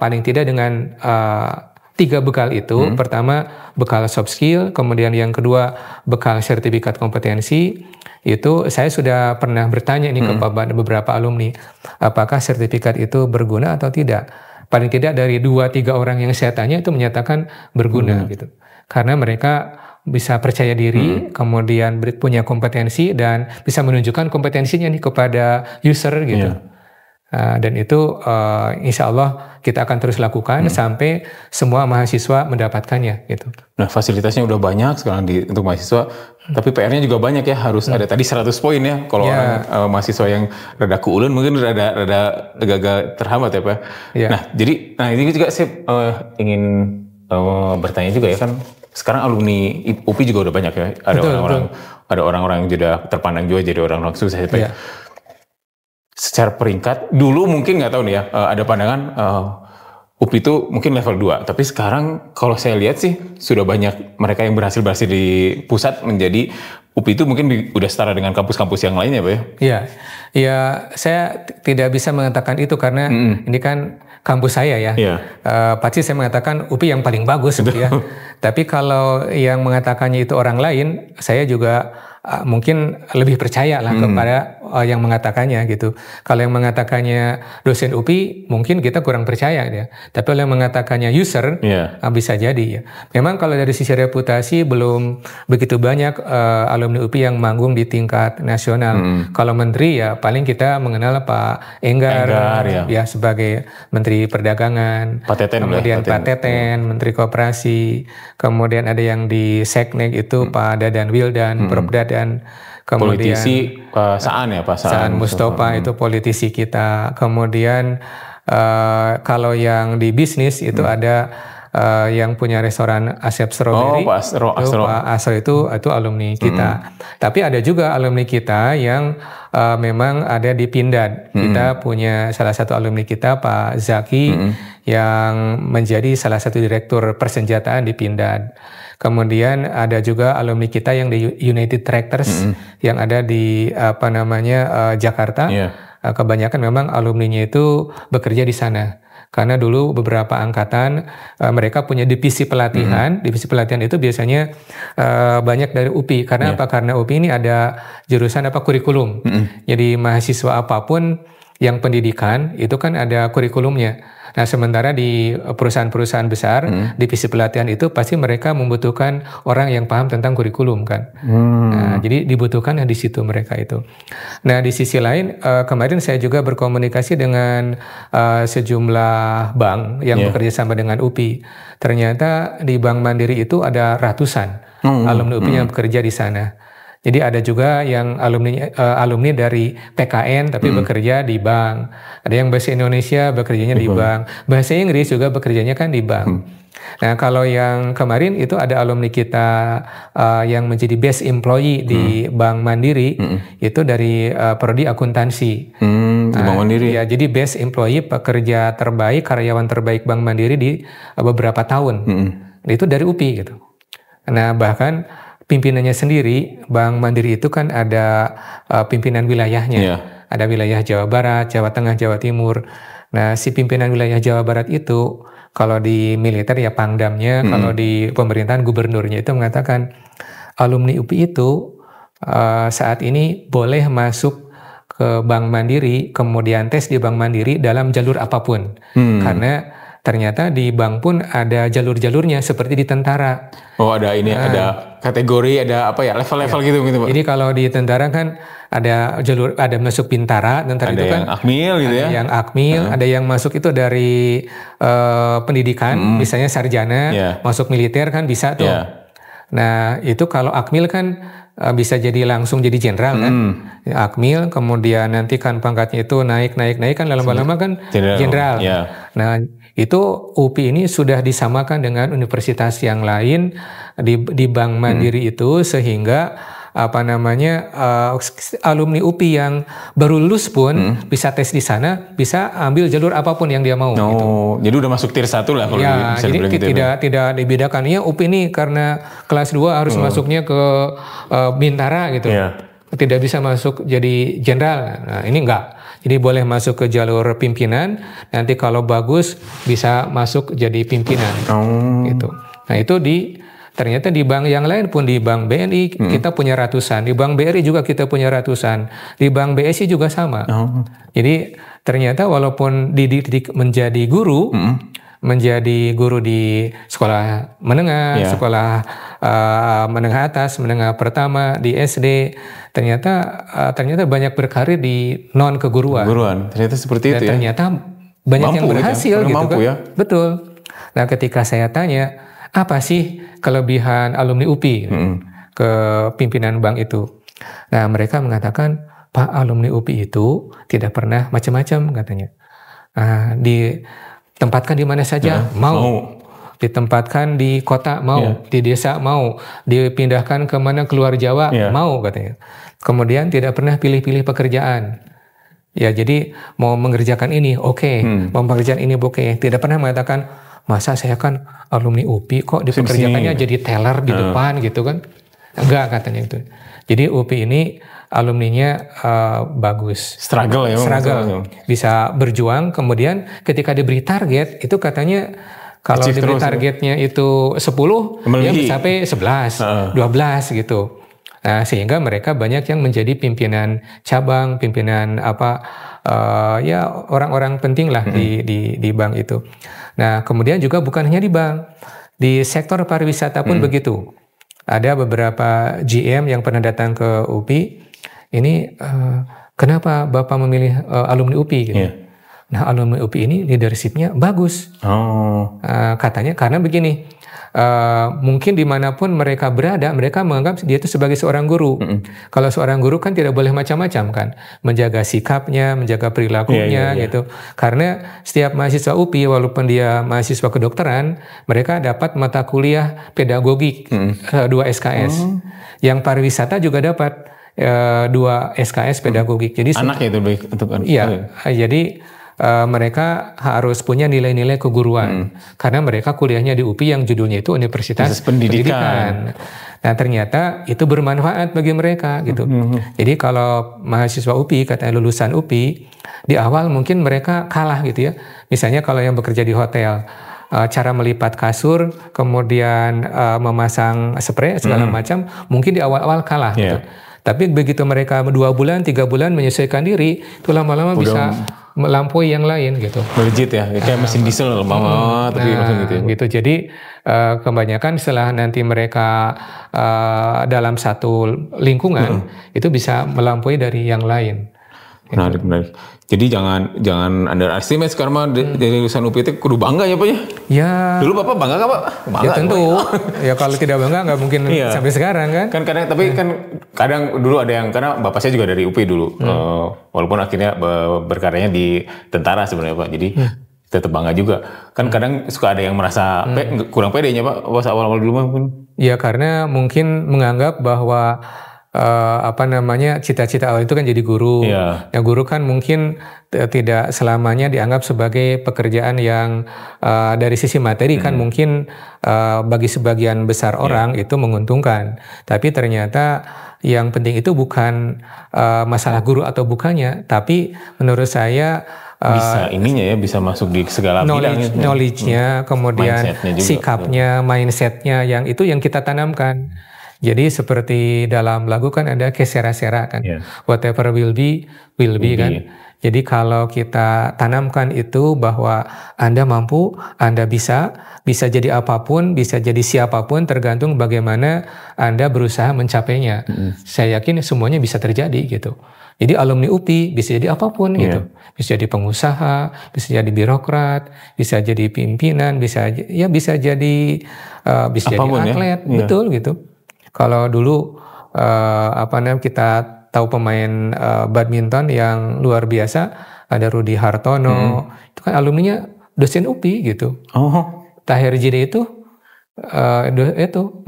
paling tidak dengan 3 bekal itu, pertama bekal soft skill, kemudian yang kedua bekal sertifikat kompetensi, itu saya sudah pernah bertanya ini kepada beberapa alumni, apakah sertifikat itu berguna atau tidak. Paling tidak dari 2-3 orang yang saya tanya itu menyatakan berguna gitu. Karena mereka bisa percaya diri, kemudian punya kompetensi dan bisa menunjukkan kompetensinya nih kepada user gitu. Dan itu insya Allah kita akan terus lakukan sampai semua mahasiswa mendapatkannya gitu. Nah, fasilitasnya udah banyak sekarang untuk mahasiswa, tapi PR-nya juga banyak ya, harus ada tadi 100 poin ya. Kalau orang mahasiswa yang rada kuulun mungkin rada agak terhambat ya, Pak. Nah, jadi ini juga saya ingin bertanya juga ya, kan sekarang alumni UPI juga udah banyak ya. Ada orang-orang yang sudah terpandang juga jadi orang-orang sukses ya, Pak. Secara peringkat, dulu mungkin nggak tahu nih ya, ada pandangan UPI itu mungkin level 2, tapi sekarang kalau saya lihat sih sudah banyak mereka yang berhasil di pusat menjadi UPI itu mungkin udah setara dengan kampus-kampus yang lainnya, Pak ya? Iya, saya tidak bisa mengatakan itu karena ini kan kampus saya ya. Pasti saya mengatakan UPI yang paling bagus gitu ya. Tapi kalau yang mengatakannya itu orang lain, saya juga mungkin lebih percaya lah kepada yang mengatakannya gitu. Kalau yang mengatakannya dosen UPI mungkin kita kurang percaya ya. Tapi kalau yang mengatakannya user bisa jadi ya. Memang kalau dari sisi reputasi belum begitu banyak alumni UPI yang manggung di tingkat nasional. Kalau menteri ya paling kita mengenal Pak Enggar ya sebagai Menteri Perdagangan, kemudian Pak Teten, Menteri Koperasi, kemudian ada yang di Seknek itu Pak Dadan Wildan, Propdad, dan kemudian politisi Saan Mustafa itu politisi kita. Kemudian kalau yang di bisnis itu ada yang punya restoran Asep Strawberry, Pak Asro itu alumni kita. Tapi ada juga alumni kita yang memang ada di Pindad. Kita punya salah satu alumni kita Pak Zaki yang menjadi salah satu direktur persenjataan di Pindad. Kemudian ada juga alumni kita yang di United Tractors yang ada di Jakarta. Kebanyakan memang alumninya itu bekerja di sana. Karena dulu beberapa angkatan mereka punya divisi pelatihan. Divisi pelatihan itu biasanya banyak dari UPI. Karena apa? Karena UPI ini ada jurusan kurikulum. Jadi mahasiswa apapun yang pendidikan itu kan ada kurikulumnya. Nah, sementara di perusahaan-perusahaan besar, divisi pelatihan itu pasti mereka membutuhkan orang yang paham tentang kurikulum kan. Nah, jadi dibutuhkan di situ mereka itu. Nah, di sisi lain kemarin saya juga berkomunikasi dengan sejumlah bank yang bekerja sama dengan UPI. Ternyata di Bank Mandiri itu ada ratusan alumni UPI yang bekerja di sana. Jadi ada juga yang alumni dari PKN tapi bekerja di bank. Ada yang bahasa Indonesia bekerjanya di bank. Bahasa Inggris juga bekerjanya kan di bank. Nah, kalau yang kemarin itu ada alumni kita yang menjadi best employee di Bank Mandiri itu dari prodi akuntansi. Di Bank Mandiri. Ya, jadi best employee, pekerja terbaik, karyawan terbaik Bank Mandiri di beberapa tahun. Itu dari UPI gitu. Nah, bahkan pimpinannya sendiri, Bank Mandiri itu kan ada pimpinan wilayahnya. Ada wilayah Jawa Barat, Jawa Tengah, Jawa Timur. Nah, si pimpinan wilayah Jawa Barat itu, kalau di militer ya pangdamnya, kalau di pemerintahan gubernurnya itu mengatakan, alumni UPI itu saat ini boleh masuk ke Bank Mandiri, kemudian tes di Bank Mandiri dalam jalur apapun. Karena ternyata di bank pun ada jalur-jalurnya seperti di tentara. Oh, ada ini, ada kategori, ada level-level gitu Pak. Jadi kalau di tentara kan ada jalur, ada masuk Bintara, tentara ada itu kan. Ada yang akmil gitu ya. Ada yang akmil, ada yang masuk itu dari pendidikan, misalnya sarjana, masuk militer kan bisa tuh. Nah, itu kalau akmil kan bisa jadi langsung jadi jenderal kan. Akmil, kemudian nanti kan pangkatnya itu naik kan lama-lama kan jenderal. Nah, itu UPI ini sudah disamakan dengan universitas yang lain di Bank Mandiri itu, sehingga alumni UPI yang baru lulus pun bisa tes di sana, bisa ambil jalur apapun yang dia mau. Gitu. Jadi udah masuk tier 1 lah kalau bisa jadi gitu, tidak dibedakan. Ya UPI ini karena kelas 2 harus masuknya ke Bintara gitu. Tidak bisa masuk jadi jenderal. Nah, ini enggak. Jadi boleh masuk ke jalur pimpinan, nanti kalau bagus bisa masuk jadi pimpinan. Gitu. Nah, itu ternyata di bank yang lain pun, di Bank BNI kita punya ratusan, di Bank BRI juga kita punya ratusan, di Bank BSI juga sama. Jadi ternyata walaupun dididik menjadi guru, di sekolah menengah, sekolah menengah atas, menengah pertama, di SD, ternyata banyak berkarir di non keguruan. Ternyata seperti itu. Dan ternyata banyak mampu, yang berhasil gitu mampu, kan. Betul. Nah, ketika saya tanya, apa sih kelebihan alumni UPI ke pimpinan bank itu? Nah, mereka mengatakan, Pak, alumni UPI itu tidak pernah macam-macam katanya. Ditempatkan di mana saja, mau. Ditempatkan di kota, mau. Di desa, mau. Dipindahkan ke mana, keluar Jawa, mau katanya. Kemudian tidak pernah pilih-pilih pekerjaan. Ya, jadi mau mengerjakan ini, oke. Mau mengerjakan ini, oke. Tidak pernah mengatakan, masa saya kan alumni UPI kok dipekerjakannya jadi teller di depan gitu kan. Enggak, katanya itu. Jadi UPI ini alumninya bagus. Struggle. Bisa berjuang, kemudian ketika diberi target, itu katanya kalau diberi targetnya itu 10, dia mencapai 11, 12 gitu. Nah, sehingga mereka banyak yang menjadi pimpinan cabang, pimpinan ya orang-orang penting lah di bank itu. Nah, kemudian juga bukan hanya di bank, di sektor pariwisata pun begitu. Ada beberapa GM yang pernah datang ke UPI. Ini kenapa Bapak memilih alumni UPI? Gitu. Yeah. Nah, alumni UPI ini leadershipnya bagus. Katanya karena begini. Mungkin dimanapun mereka berada, mereka menganggap dia itu sebagai seorang guru. Kalau seorang guru kan tidak boleh macam-macam kan, menjaga sikapnya, menjaga perilakunya gitu. Karena setiap mahasiswa UPI, walaupun dia mahasiswa kedokteran, mereka dapat mata kuliah pedagogik 2 SKS. Yang pariwisata juga dapat 2 SKS pedagogik. Jadi anaknya itu untuk iya, jadi mereka harus punya nilai-nilai keguruan karena mereka kuliahnya di UPI yang judulnya itu Universitas Pendidikan. Nah, ternyata itu bermanfaat bagi mereka gitu. Jadi kalau mahasiswa UPI, katanya lulusan UPI, di awal mungkin mereka kalah gitu ya. Misalnya kalau yang bekerja di hotel, cara melipat kasur, kemudian memasang spray segala macam, mungkin di awal-awal kalah gitu. Tapi begitu mereka 2 bulan, 3 bulan menyesuaikan diri, itu lama-lama bisa melampaui yang lain gitu. Legit ya, kayak mesin diesel lama-lama tapi langsung gitu. Gitu. Jadi kebanyakan setelah nanti mereka dalam satu lingkungan itu bisa melampaui dari yang lain. Menarik. Jadi jangan underestimate sekarang mah dari lulusan UPI itu kudu bangga ya Pak ya? Ya. Dulu Bapak bangga nggak Pak? Bangga, ya tentu. Ya kalau tidak bangga nggak mungkin sampai sekarang kan? Kan kadang kadang dulu ada yang, karena Bapak saya juga dari UPI dulu, walaupun akhirnya berkaryanya di tentara sebenarnya Pak. Jadi tetap bangga juga. Kan kadang suka ada yang merasa kurang pedenya Pak pas awal-awal dulu mah pun. Ya karena mungkin menganggap bahwa cita-cita awal itu kan jadi guru. Ya guru kan mungkin tidak selamanya dianggap sebagai pekerjaan yang dari sisi materi kan mungkin bagi sebagian besar orang itu menguntungkan. Tapi ternyata yang penting itu bukan masalah guru atau bukannya, tapi menurut saya bisa bisa masuk di segala bidang. Knowledge-nya, kemudian sikapnya, mindset-nya yang itu yang kita tanamkan. Jadi seperti dalam lagu kan ada kesera-sera kan, whatever will be kan. Jadi kalau kita tanamkan itu bahwa Anda mampu, Anda bisa jadi apapun, bisa jadi siapapun, tergantung bagaimana Anda berusaha mencapainya. Saya yakin semuanya bisa terjadi gitu. Jadi alumni UPI bisa jadi apapun gitu, bisa jadi pengusaha, bisa jadi birokrat, bisa jadi pimpinan, bisa jadi atlet, betul gitu. Kalau dulu kita tahu pemain badminton yang luar biasa, ada Rudi Hartono, itu kan alumninya dosen UPI gitu. Tahir Jide itu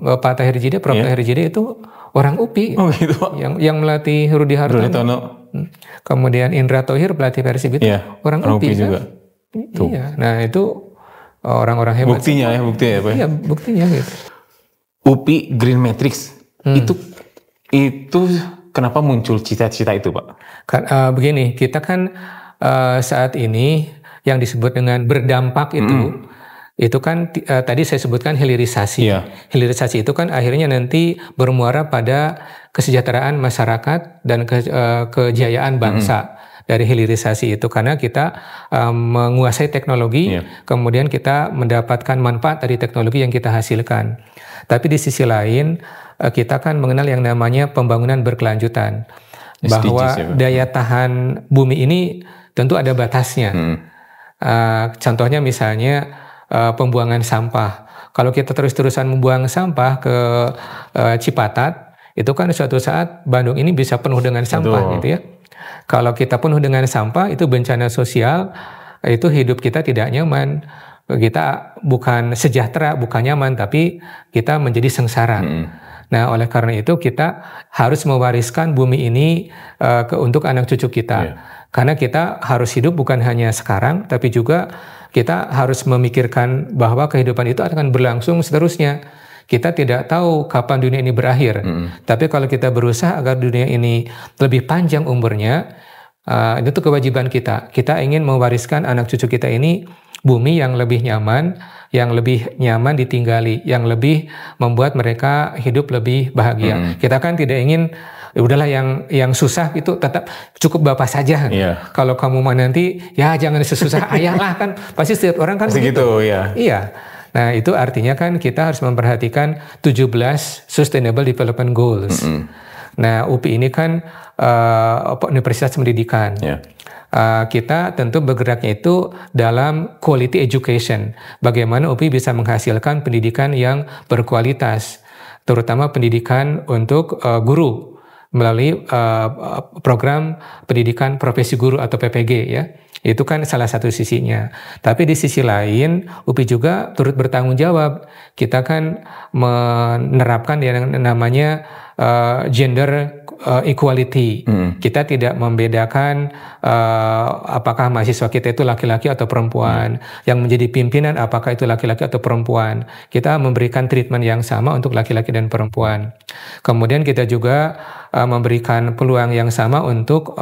Pak Tahir Jide, Prof Tahir Jide itu orang UPI gitu. yang melatih Rudi Hartono. Kemudian Indra Thohir pelatih Persib itu orang UPI kan? Juga. Iya. Nah itu orang-orang hebat. Buktinya ya Pak. Iya, buktinya gitu. UPI Green Matrix itu kenapa muncul cita-cita itu Pak? Begini, kita kan saat ini yang disebut dengan berdampak itu kan tadi saya sebutkan hilirisasi. Hilirisasi itu kan akhirnya nanti bermuara pada kesejahteraan masyarakat dan kejayaan bangsa. Dari hilirisasi itu karena kita menguasai teknologi, kemudian kita mendapatkan manfaat dari teknologi yang kita hasilkan. Tapi di sisi lain kita kan mengenal yang namanya pembangunan berkelanjutan, bahwa daya tahan bumi ini tentu ada batasnya. Contohnya misalnya pembuangan sampah. Kalau kita terus-terusan membuang sampah ke Cipatat, itu kan suatu saat Bandung ini bisa penuh dengan sampah gitu ya. Kalau kita penuh dengan sampah, itu bencana sosial, itu hidup kita tidak nyaman. Kita bukan sejahtera, bukan nyaman, tapi kita menjadi sengsara. Nah, oleh karena itu kita harus mewariskan bumi ini untuk anak cucu kita. Karena kita harus hidup bukan hanya sekarang, tapi juga kita harus memikirkan bahwa kehidupan itu akan berlangsung seterusnya. Kita tidak tahu kapan dunia ini berakhir. Tapi kalau kita berusaha agar dunia ini lebih panjang umurnya, itu kewajiban kita. Kita ingin mewariskan anak cucu kita ini bumi yang lebih nyaman ditinggali, yang lebih membuat mereka hidup lebih bahagia. Kita kan tidak ingin udahlah yang susah itu tetap cukup bapak saja. Kalau kamu mau nanti ya jangan sesusah ayah lah, kan pasti setiap orang kan begitu. Iya. Nah itu artinya kan kita harus memperhatikan 17 Sustainable Development Goals. Nah UPI ini kan Universitas Pendidikan. Kita tentu bergeraknya itu dalam quality education. Bagaimana UPI bisa menghasilkan pendidikan yang berkualitas, terutama pendidikan untuk guru melalui program pendidikan profesi guru atau PPG ya. Itu kan salah satu sisinya. Tapi di sisi lain, UPI juga turut bertanggung jawab. Kita kan menerapkan yang namanya gender equality. Kita tidak membedakan apakah mahasiswa kita itu laki-laki atau perempuan. Yang menjadi pimpinan apakah itu laki-laki atau perempuan. Kita memberikan treatment yang sama untuk laki-laki dan perempuan. Kemudian kita juga memberikan peluang yang sama untuk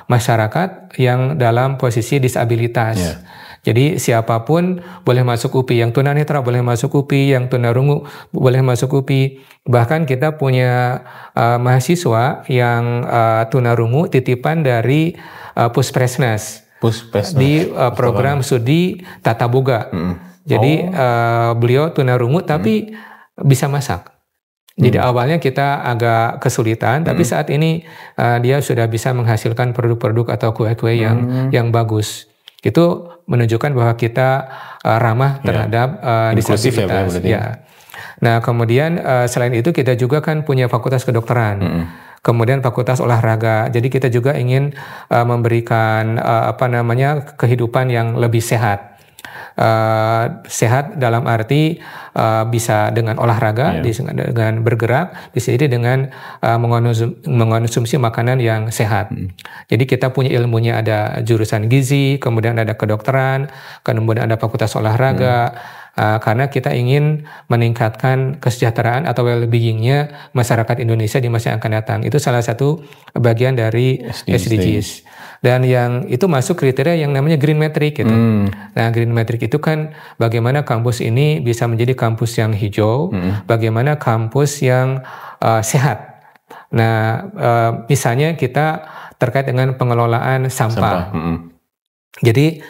masyarakat yang dalam posisi disabilitas. Jadi siapapun boleh masuk UPI, yang tunanetra boleh masuk UPI, yang tunarungu boleh masuk UPI. Bahkan kita punya mahasiswa yang tunarungu titipan dari Puspresnas di program studi Tata Boga. Jadi beliau tunarungu tapi bisa masak. Jadi awalnya kita agak kesulitan, tapi saat ini dia sudah bisa menghasilkan produk-produk atau kue-kue yang bagus. Itu menunjukkan bahwa kita ramah terhadap disabilitas. Nah kemudian selain itu kita juga kan punya fakultas kedokteran, kemudian fakultas olahraga. Jadi kita juga ingin memberikan kehidupan yang lebih sehat. Sehat dalam arti bisa dengan olahraga, dengan bergerak, bisa jadi dengan mengonsumsi makanan yang sehat. Jadi kita punya ilmunya, ada jurusan gizi, kemudian ada kedokteran, kemudian ada fakultas olahraga. Karena kita ingin meningkatkan kesejahteraan atau well-being-nya masyarakat Indonesia di masa yang akan datang. Itu salah satu bagian dari SDGs. Dan yang itu masuk kriteria yang namanya Green Metric gitu. Nah, Green Metric itu kan bagaimana kampus ini bisa menjadi kampus yang hijau, bagaimana kampus yang sehat. Nah, misalnya kita terkait dengan pengelolaan sampah. Jadi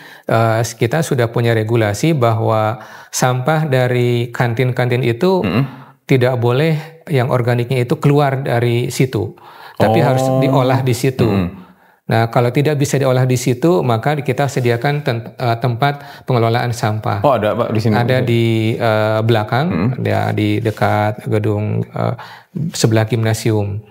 kita sudah punya regulasi bahwa sampah dari kantin-kantin itu tidak boleh yang organiknya itu keluar dari situ, tapi harus diolah di situ. Nah, kalau tidak bisa diolah di situ, maka kita sediakan tempat pengelolaan sampah. Oh, ada Pak di sini? Ada di belakang, ada di dekat gedung sebelah gimnasium.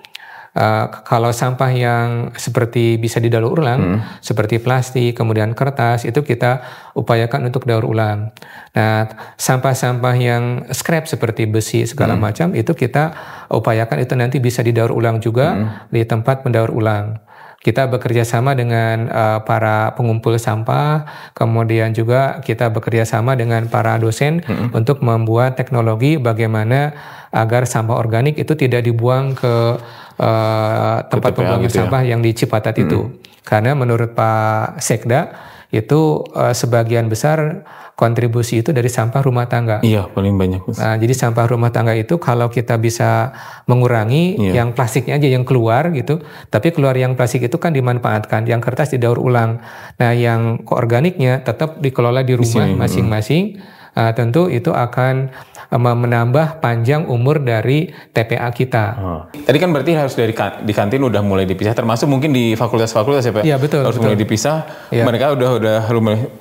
Kalau sampah yang seperti bisa didaur ulang, seperti plastik, kemudian kertas, itu kita upayakan untuk daur ulang. Nah, sampah-sampah yang scrap seperti besi segala macam, itu kita upayakan itu nanti bisa didaur ulang juga di tempat pendaur ulang. Kita bekerja sama dengan para pengumpul sampah, kemudian juga kita bekerja sama dengan para dosen untuk membuat teknologi bagaimana agar sampah organik itu tidak dibuang ke tempat pembuangan sampah yang di Cipatat itu. Karena menurut Pak Sekda itu sebagian besar kontribusi itu dari sampah rumah tangga. Iya, paling banyak. Nah, jadi sampah rumah tangga itu kalau kita bisa mengurangi yang plastiknya aja yang keluar gitu, tapi keluar yang plastik itu kan dimanfaatkan, yang kertas didaur ulang. Nah, yang organiknya tetap dikelola di rumah masing-masing. Tentu itu akan menambah panjang umur dari TPA kita. Tadi kan berarti harus di kantin udah mulai dipisah, termasuk mungkin di fakultas-fakultas ya Pak? Iya betul. Harus mulai dipisah. Mereka udah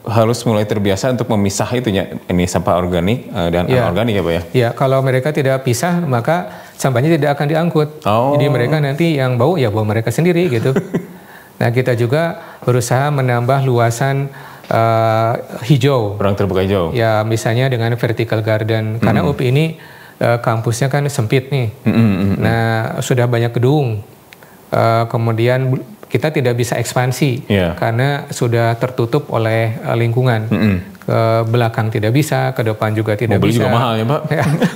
harus mulai terbiasa untuk memisah itunya, ini sampah organik dan anorganik ya Pak ya? Iya, kalau mereka tidak pisah maka sampahnya tidak akan diangkut. Jadi mereka nanti yang bau ya bawa mereka sendiri gitu. Nah kita juga berusaha menambah luasan hijau, ruang terbuka hijau. Ya misalnya dengan vertical garden, karena UPI ini kampusnya kan sempit nih. Nah sudah banyak gedung, kemudian kita tidak bisa ekspansi karena sudah tertutup oleh lingkungan. Ke belakang tidak bisa, ke depan juga tidak bisa. Mobil juga mahal ya Pak?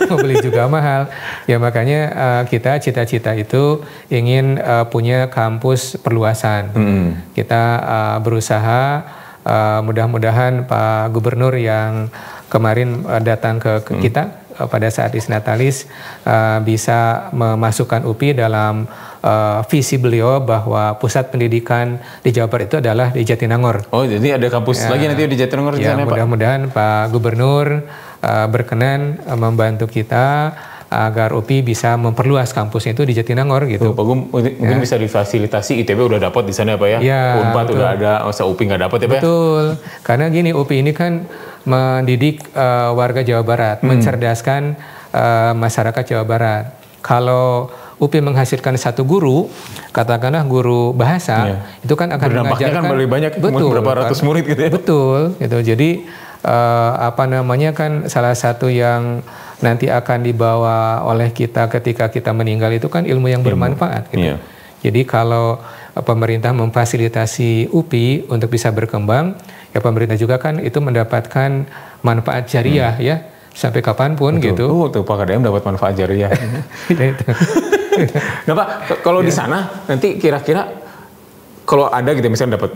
Mobil juga mahal. Ya makanya kita cita-cita itu ingin punya kampus perluasan. Kita berusaha mudah-mudahan Pak Gubernur yang kemarin datang ke kita pada saat Isnatalis bisa memasukkan UPI dalam visi beliau bahwa pusat pendidikan di Jawa Barat itu adalah di Jatinangor. Oh, jadi ada kampus lagi nanti di Jatinangor di sana, Pak? Mudah-mudahan Pak Gubernur berkenan membantu kita agar UPI bisa memperluas kampusnya itu di Jatinangor gitu. Pak Gum, mungkin bisa difasilitasi, ITB udah dapat di sana ya Pak ya? Unpad udah ada, masa UPI nggak dapat ya Pak? Betul, karena gini, UPI ini kan mendidik warga Jawa Barat, mencerdaskan masyarakat Jawa Barat. Kalau UPI menghasilkan satu guru, katakanlah guru bahasa, itu kan akan mengajarkan kan lebih banyak, berapa ratus murid gitu ya? Betul, gitu. Jadi kan salah satu yang nanti akan dibawa oleh kita ketika kita meninggal itu kan ilmu yang bermanfaat. Gitu. Jadi kalau pemerintah memfasilitasi UPI untuk bisa berkembang, ya pemerintah juga kan itu mendapatkan manfaat jariah ya sampai kapanpun gitu. Tuh Pak KDM dapat manfaat jariah. Nah Pak, kalau di sana nanti kira-kira kalau ada gitu misalnya dapat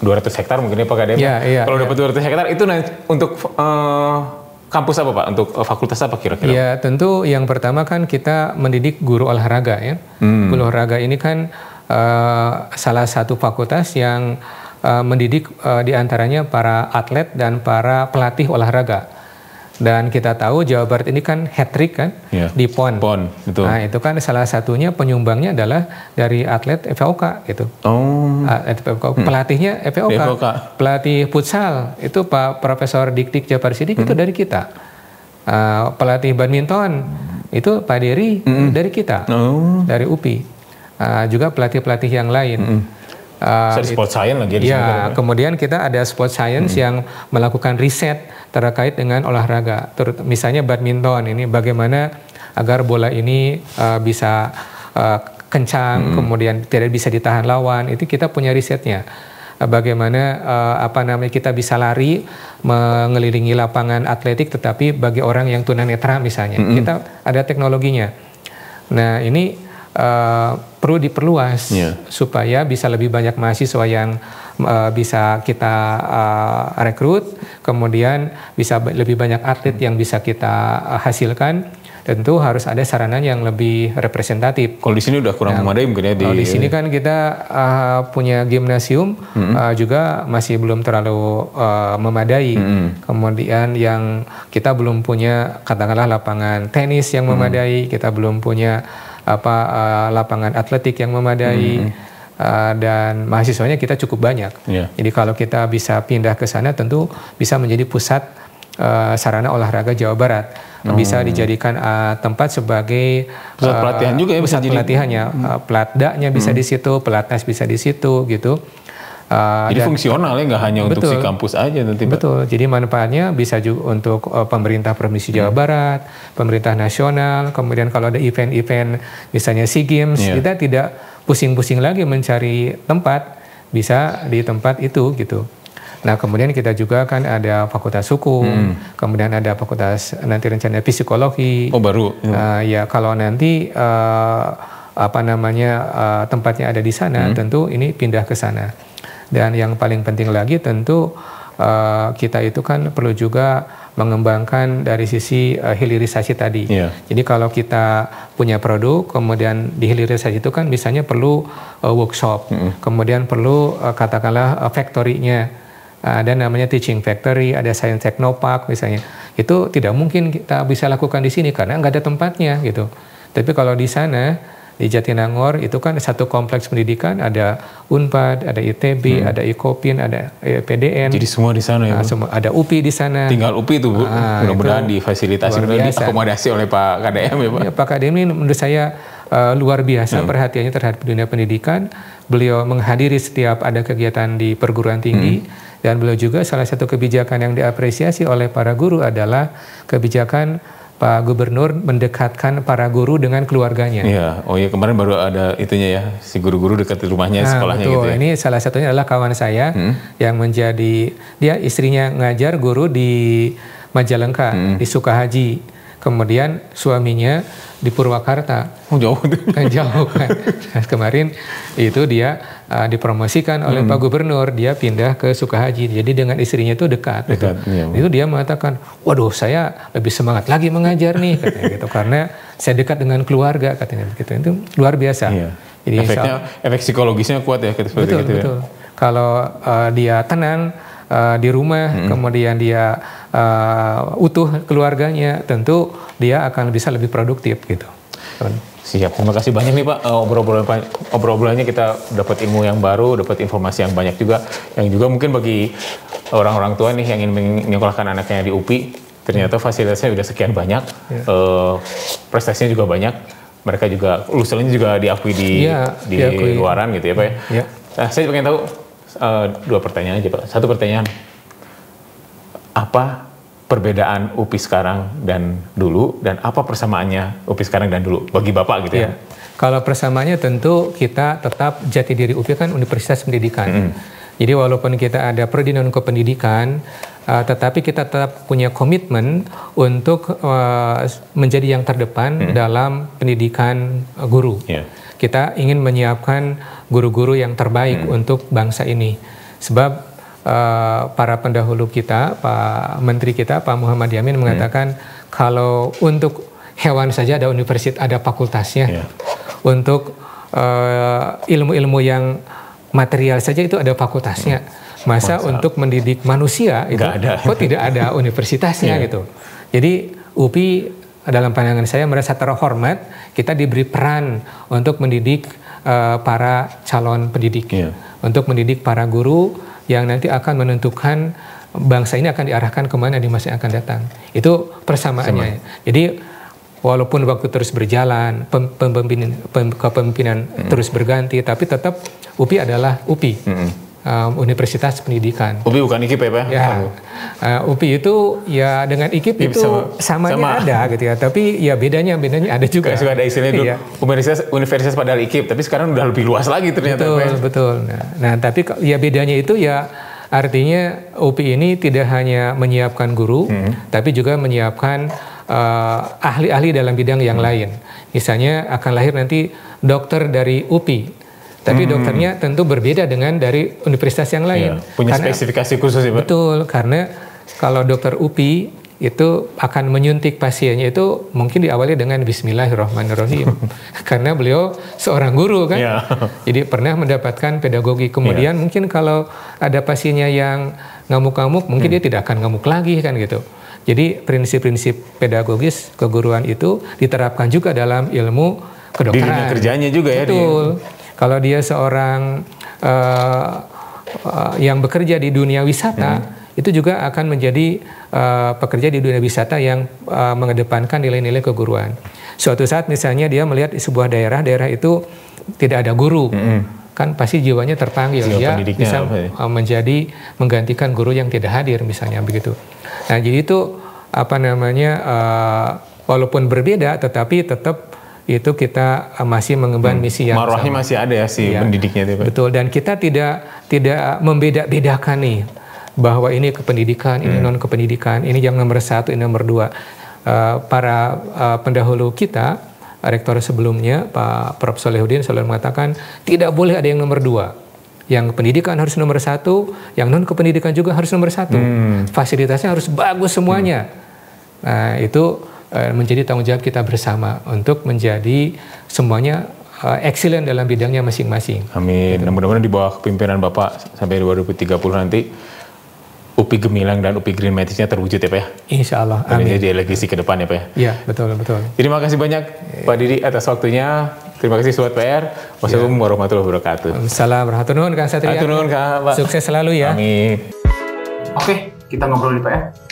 200 hektar mungkin ya Pak KDM. Kalau dapat 200 hektar itu untuk kampus apa Pak? Untuk fakultas apa kira-kira? Ya tentu yang pertama kan kita mendidik guru olahraga ya. Guru olahraga ini kan salah satu fakultas yang mendidik diantaranya para atlet dan para pelatih olahraga. Dan kita tahu Jawa Barat ini kan hat-trick kan di PON. Betul. Nah itu kan salah satunya penyumbangnya adalah dari atlet FVOK gitu. Pelatihnya FVOK. Pelatih futsal itu Pak Profesor Dik Jafar Sidik itu dari kita. Pelatih badminton itu Pak Dery dari kita, dari UPI. Juga pelatih-pelatih yang lain. Sport science lagi di sana. Kemudian kita ada sport science yang melakukan riset terkait dengan olahraga. Misalnya badminton ini bagaimana agar bola ini bisa kencang, kemudian tidak bisa ditahan lawan. Itu kita punya risetnya. Bagaimana kita bisa lari mengelilingi lapangan atletik, tetapi bagi orang yang tunanetra misalnya, kita ada teknologinya. Nah ini perlu diperluas supaya bisa lebih banyak mahasiswa yang bisa kita rekrut, kemudian bisa lebih banyak atlet yang bisa kita hasilkan. Tentu harus ada sarana yang lebih representatif. Kalau di sini udah kurang memadai mungkin ya. Di sini kan kita punya gimnasium juga masih belum terlalu memadai. Kemudian yang kita belum punya katakanlah lapangan tenis yang memadai, kita belum punya lapangan atletik yang memadai, dan mahasiswanya kita cukup banyak. Jadi kalau kita bisa pindah ke sana tentu bisa menjadi pusat sarana olahraga Jawa Barat. Bisa dijadikan tempat sebagai pusat pelatihan juga ya, pusat pelatihannya. Pelatdanya bisa di situ, pelatnas bisa di situ gitu. Jadi fungsional ya, nggak hanya untuk si kampus aja nanti. Betul, jadi manfaatnya bisa juga untuk pemerintah Provinsi Jawa Barat, pemerintah nasional, kemudian kalau ada event-event misalnya SEA Games, kita tidak pusing-pusing lagi mencari tempat, bisa di tempat itu gitu. Nah kemudian kita juga kan ada fakultas hukum, kemudian ada fakultas nanti rencana psikologi. Oh baru? Ya kalau nanti tempatnya ada di sana, tentu ini pindah ke sana. Dan yang paling penting lagi tentu kita itu kan perlu juga mengembangkan dari sisi hilirisasi tadi. Jadi kalau kita punya produk, kemudian di hilirisasi itu kan misalnya perlu workshop, kemudian perlu katakanlah factory-nya. Ada namanya teaching factory, ada science technopark misalnya. Itu tidak mungkin kita bisa lakukan di sini karena nggak ada tempatnya gitu. Tapi kalau di sana di Jatinangor itu kan satu kompleks pendidikan, ada Unpad, ada ITB, ada IKOPIN, ada PDN. Jadi semua di sana ya? Semua, ada UPI di sana. Tinggal UPI itu Bu, mudah-mudahan difasilitasi, diakomodasi oleh Pak KDM ya Pak? Ya, Pak KDM ini menurut saya luar biasa perhatiannya terhadap dunia pendidikan. Beliau menghadiri setiap ada kegiatan di perguruan tinggi, dan beliau juga salah satu kebijakan yang diapresiasi oleh para guru adalah kebijakan Pak Gubernur mendekatkan para guru dengan keluarganya. Kemarin baru ada itunya ya, si guru-guru dekat rumahnya, sekolahnya betul. Gitu ya. Ini salah satunya adalah kawan saya yang dia istrinya ngajar guru di Majalengka, di Sukahaji. kemudian suaminya di Purwakarta. Oh, jauh. Jauh kan. Nah, kemarin itu dia dipromosikan oleh Pak Gubernur, dia pindah ke Sukahaji. Jadi dengan istrinya itu dekat gitu. Iya. Itu dia mengatakan, waduh saya lebih semangat lagi mengajar nih katanya gitu, karena saya dekat dengan keluarga katanya gitu. Itu luar biasa. Iya. Jadi efek psikologisnya kuat ya. Betul. Ya. Kalau dia tenang di rumah, kemudian dia utuh keluarganya, tentu dia akan bisa lebih produktif gitu. Siap, terima kasih banyak nih Pak, obrolannya kita dapat ilmu yang baru, dapat informasi yang banyak juga, yang juga mungkin bagi orang-orang tua nih yang ingin menyekolahkan anaknya di UPI, ternyata fasilitasnya udah sekian banyak, prestasinya juga banyak, mereka juga lulusannya juga diakui di luaran gitu ya Pak ya. Nah, saya pengen tahu 2 pertanyaan aja Pak. Satu pertanyaan, apa perbedaan UPI sekarang dan dulu, dan apa persamaannya UPI sekarang dan dulu bagi Bapak gitu ya? Kalau persamaannya tentu kita tetap jati diri UPI kan Universitas Pendidikan. Jadi walaupun kita ada Perdinan Kependidikan, tetapi kita tetap punya komitmen untuk menjadi yang terdepan dalam pendidikan guru. Kita ingin menyiapkan guru-guru yang terbaik untuk bangsa ini. Sebab para pendahulu kita, Pak Menteri kita, Pak Muhammad Yamin mengatakan kalau untuk hewan saja ada universitas, ada fakultasnya. Untuk ilmu-ilmu yang material saja itu ada fakultasnya. Masa untuk mendidik manusia itu kok tidak ada universitasnya gitu. Jadi UPI dalam pandangan saya merasa terhormat, kita diberi peran untuk mendidik para calon pendidik, untuk mendidik para guru yang nanti akan menentukan bangsa ini akan diarahkan kemana di masa yang akan datang. Itu persamaannya. Jadi walaupun waktu terus berjalan, kepemimpinan terus berganti, tapi tetap UPI adalah UPI. Universitas Pendidikan. UPI bukan IKIP ya? UPI itu ya dengan IKIP itu samanya ada gitu ya, tapi ya bedanya ada juga. Suka ada istilahnya dulu universitas padahal IKIP, tapi sekarang udah lebih luas lagi ternyata. Betul. Nah tapi ya bedanya itu ya artinya UPI ini tidak hanya menyiapkan guru, tapi juga menyiapkan ahli-ahli dalam bidang yang lain. Misalnya akan lahir nanti dokter dari UPI. Tapi dokternya tentu berbeda dengan dari universitas yang lain. Punya spesifikasi khusus ya Pak? Betul, karena kalau dokter UPI itu akan menyuntik pasiennya itu mungkin diawali dengan Bismillahirrahmanirrahim. Karena beliau seorang guru kan. Jadi pernah mendapatkan pedagogi. Kemudian mungkin kalau ada pasiennya yang ngamuk-ngamuk, mungkin dia tidak akan ngamuk lagi kan gitu. Jadi prinsip-prinsip pedagogis keguruan itu diterapkan juga dalam ilmu kedokteran. Di dunia kerjanya juga ya. Betul. Kalau dia seorang yang bekerja di dunia wisata, itu juga akan menjadi pekerja di dunia wisata yang mengedepankan nilai-nilai keguruan. Suatu saat misalnya dia melihat di sebuah daerah itu tidak ada guru, kan pasti jiwanya terpanggil, dia bisa menggantikan guru yang tidak hadir misalnya begitu. Nah jadi itu walaupun berbeda tetapi tetap itu kita masih mengemban misi yang marwahnya sama. Masih ada ya si pendidiknya itu Pak. Betul, dan kita tidak membeda-bedakan nih bahwa ini kependidikan, ini non kependidikan, ini yang nomor 1, ini nomor 2. Para pendahulu kita, rektor sebelumnya Pak Prof. Solehudin selalu mengatakan tidak boleh ada yang nomor 2. Yang pendidikan harus nomor 1, yang non kependidikan juga harus nomor 1. Fasilitasnya harus bagus semuanya. Nah itu menjadi tanggung jawab kita bersama untuk menjadi semuanya excellent dalam bidangnya masing-masing. Amin. Gitu. Mudah-mudahan di bawah kepemimpinan Bapak sampai 2030 nanti UPI Gemilang dan UPI Green Matrix-nya terwujud ya Pak ya? Insya Allah. Amin. Dan jadi legasi ke depan ya Pak ya? Iya, betul. Terima kasih banyak Pak Didi atas waktunya. Terima kasih Sobat PR. Wassalamualaikum warahmatullahi wabarakatuh. Assalamualaikum warahmatullahi wabarakatuh. Kang Satria. Kang Pak. Sukses selalu ya. Amin. Oke, kita ngobrol di PR.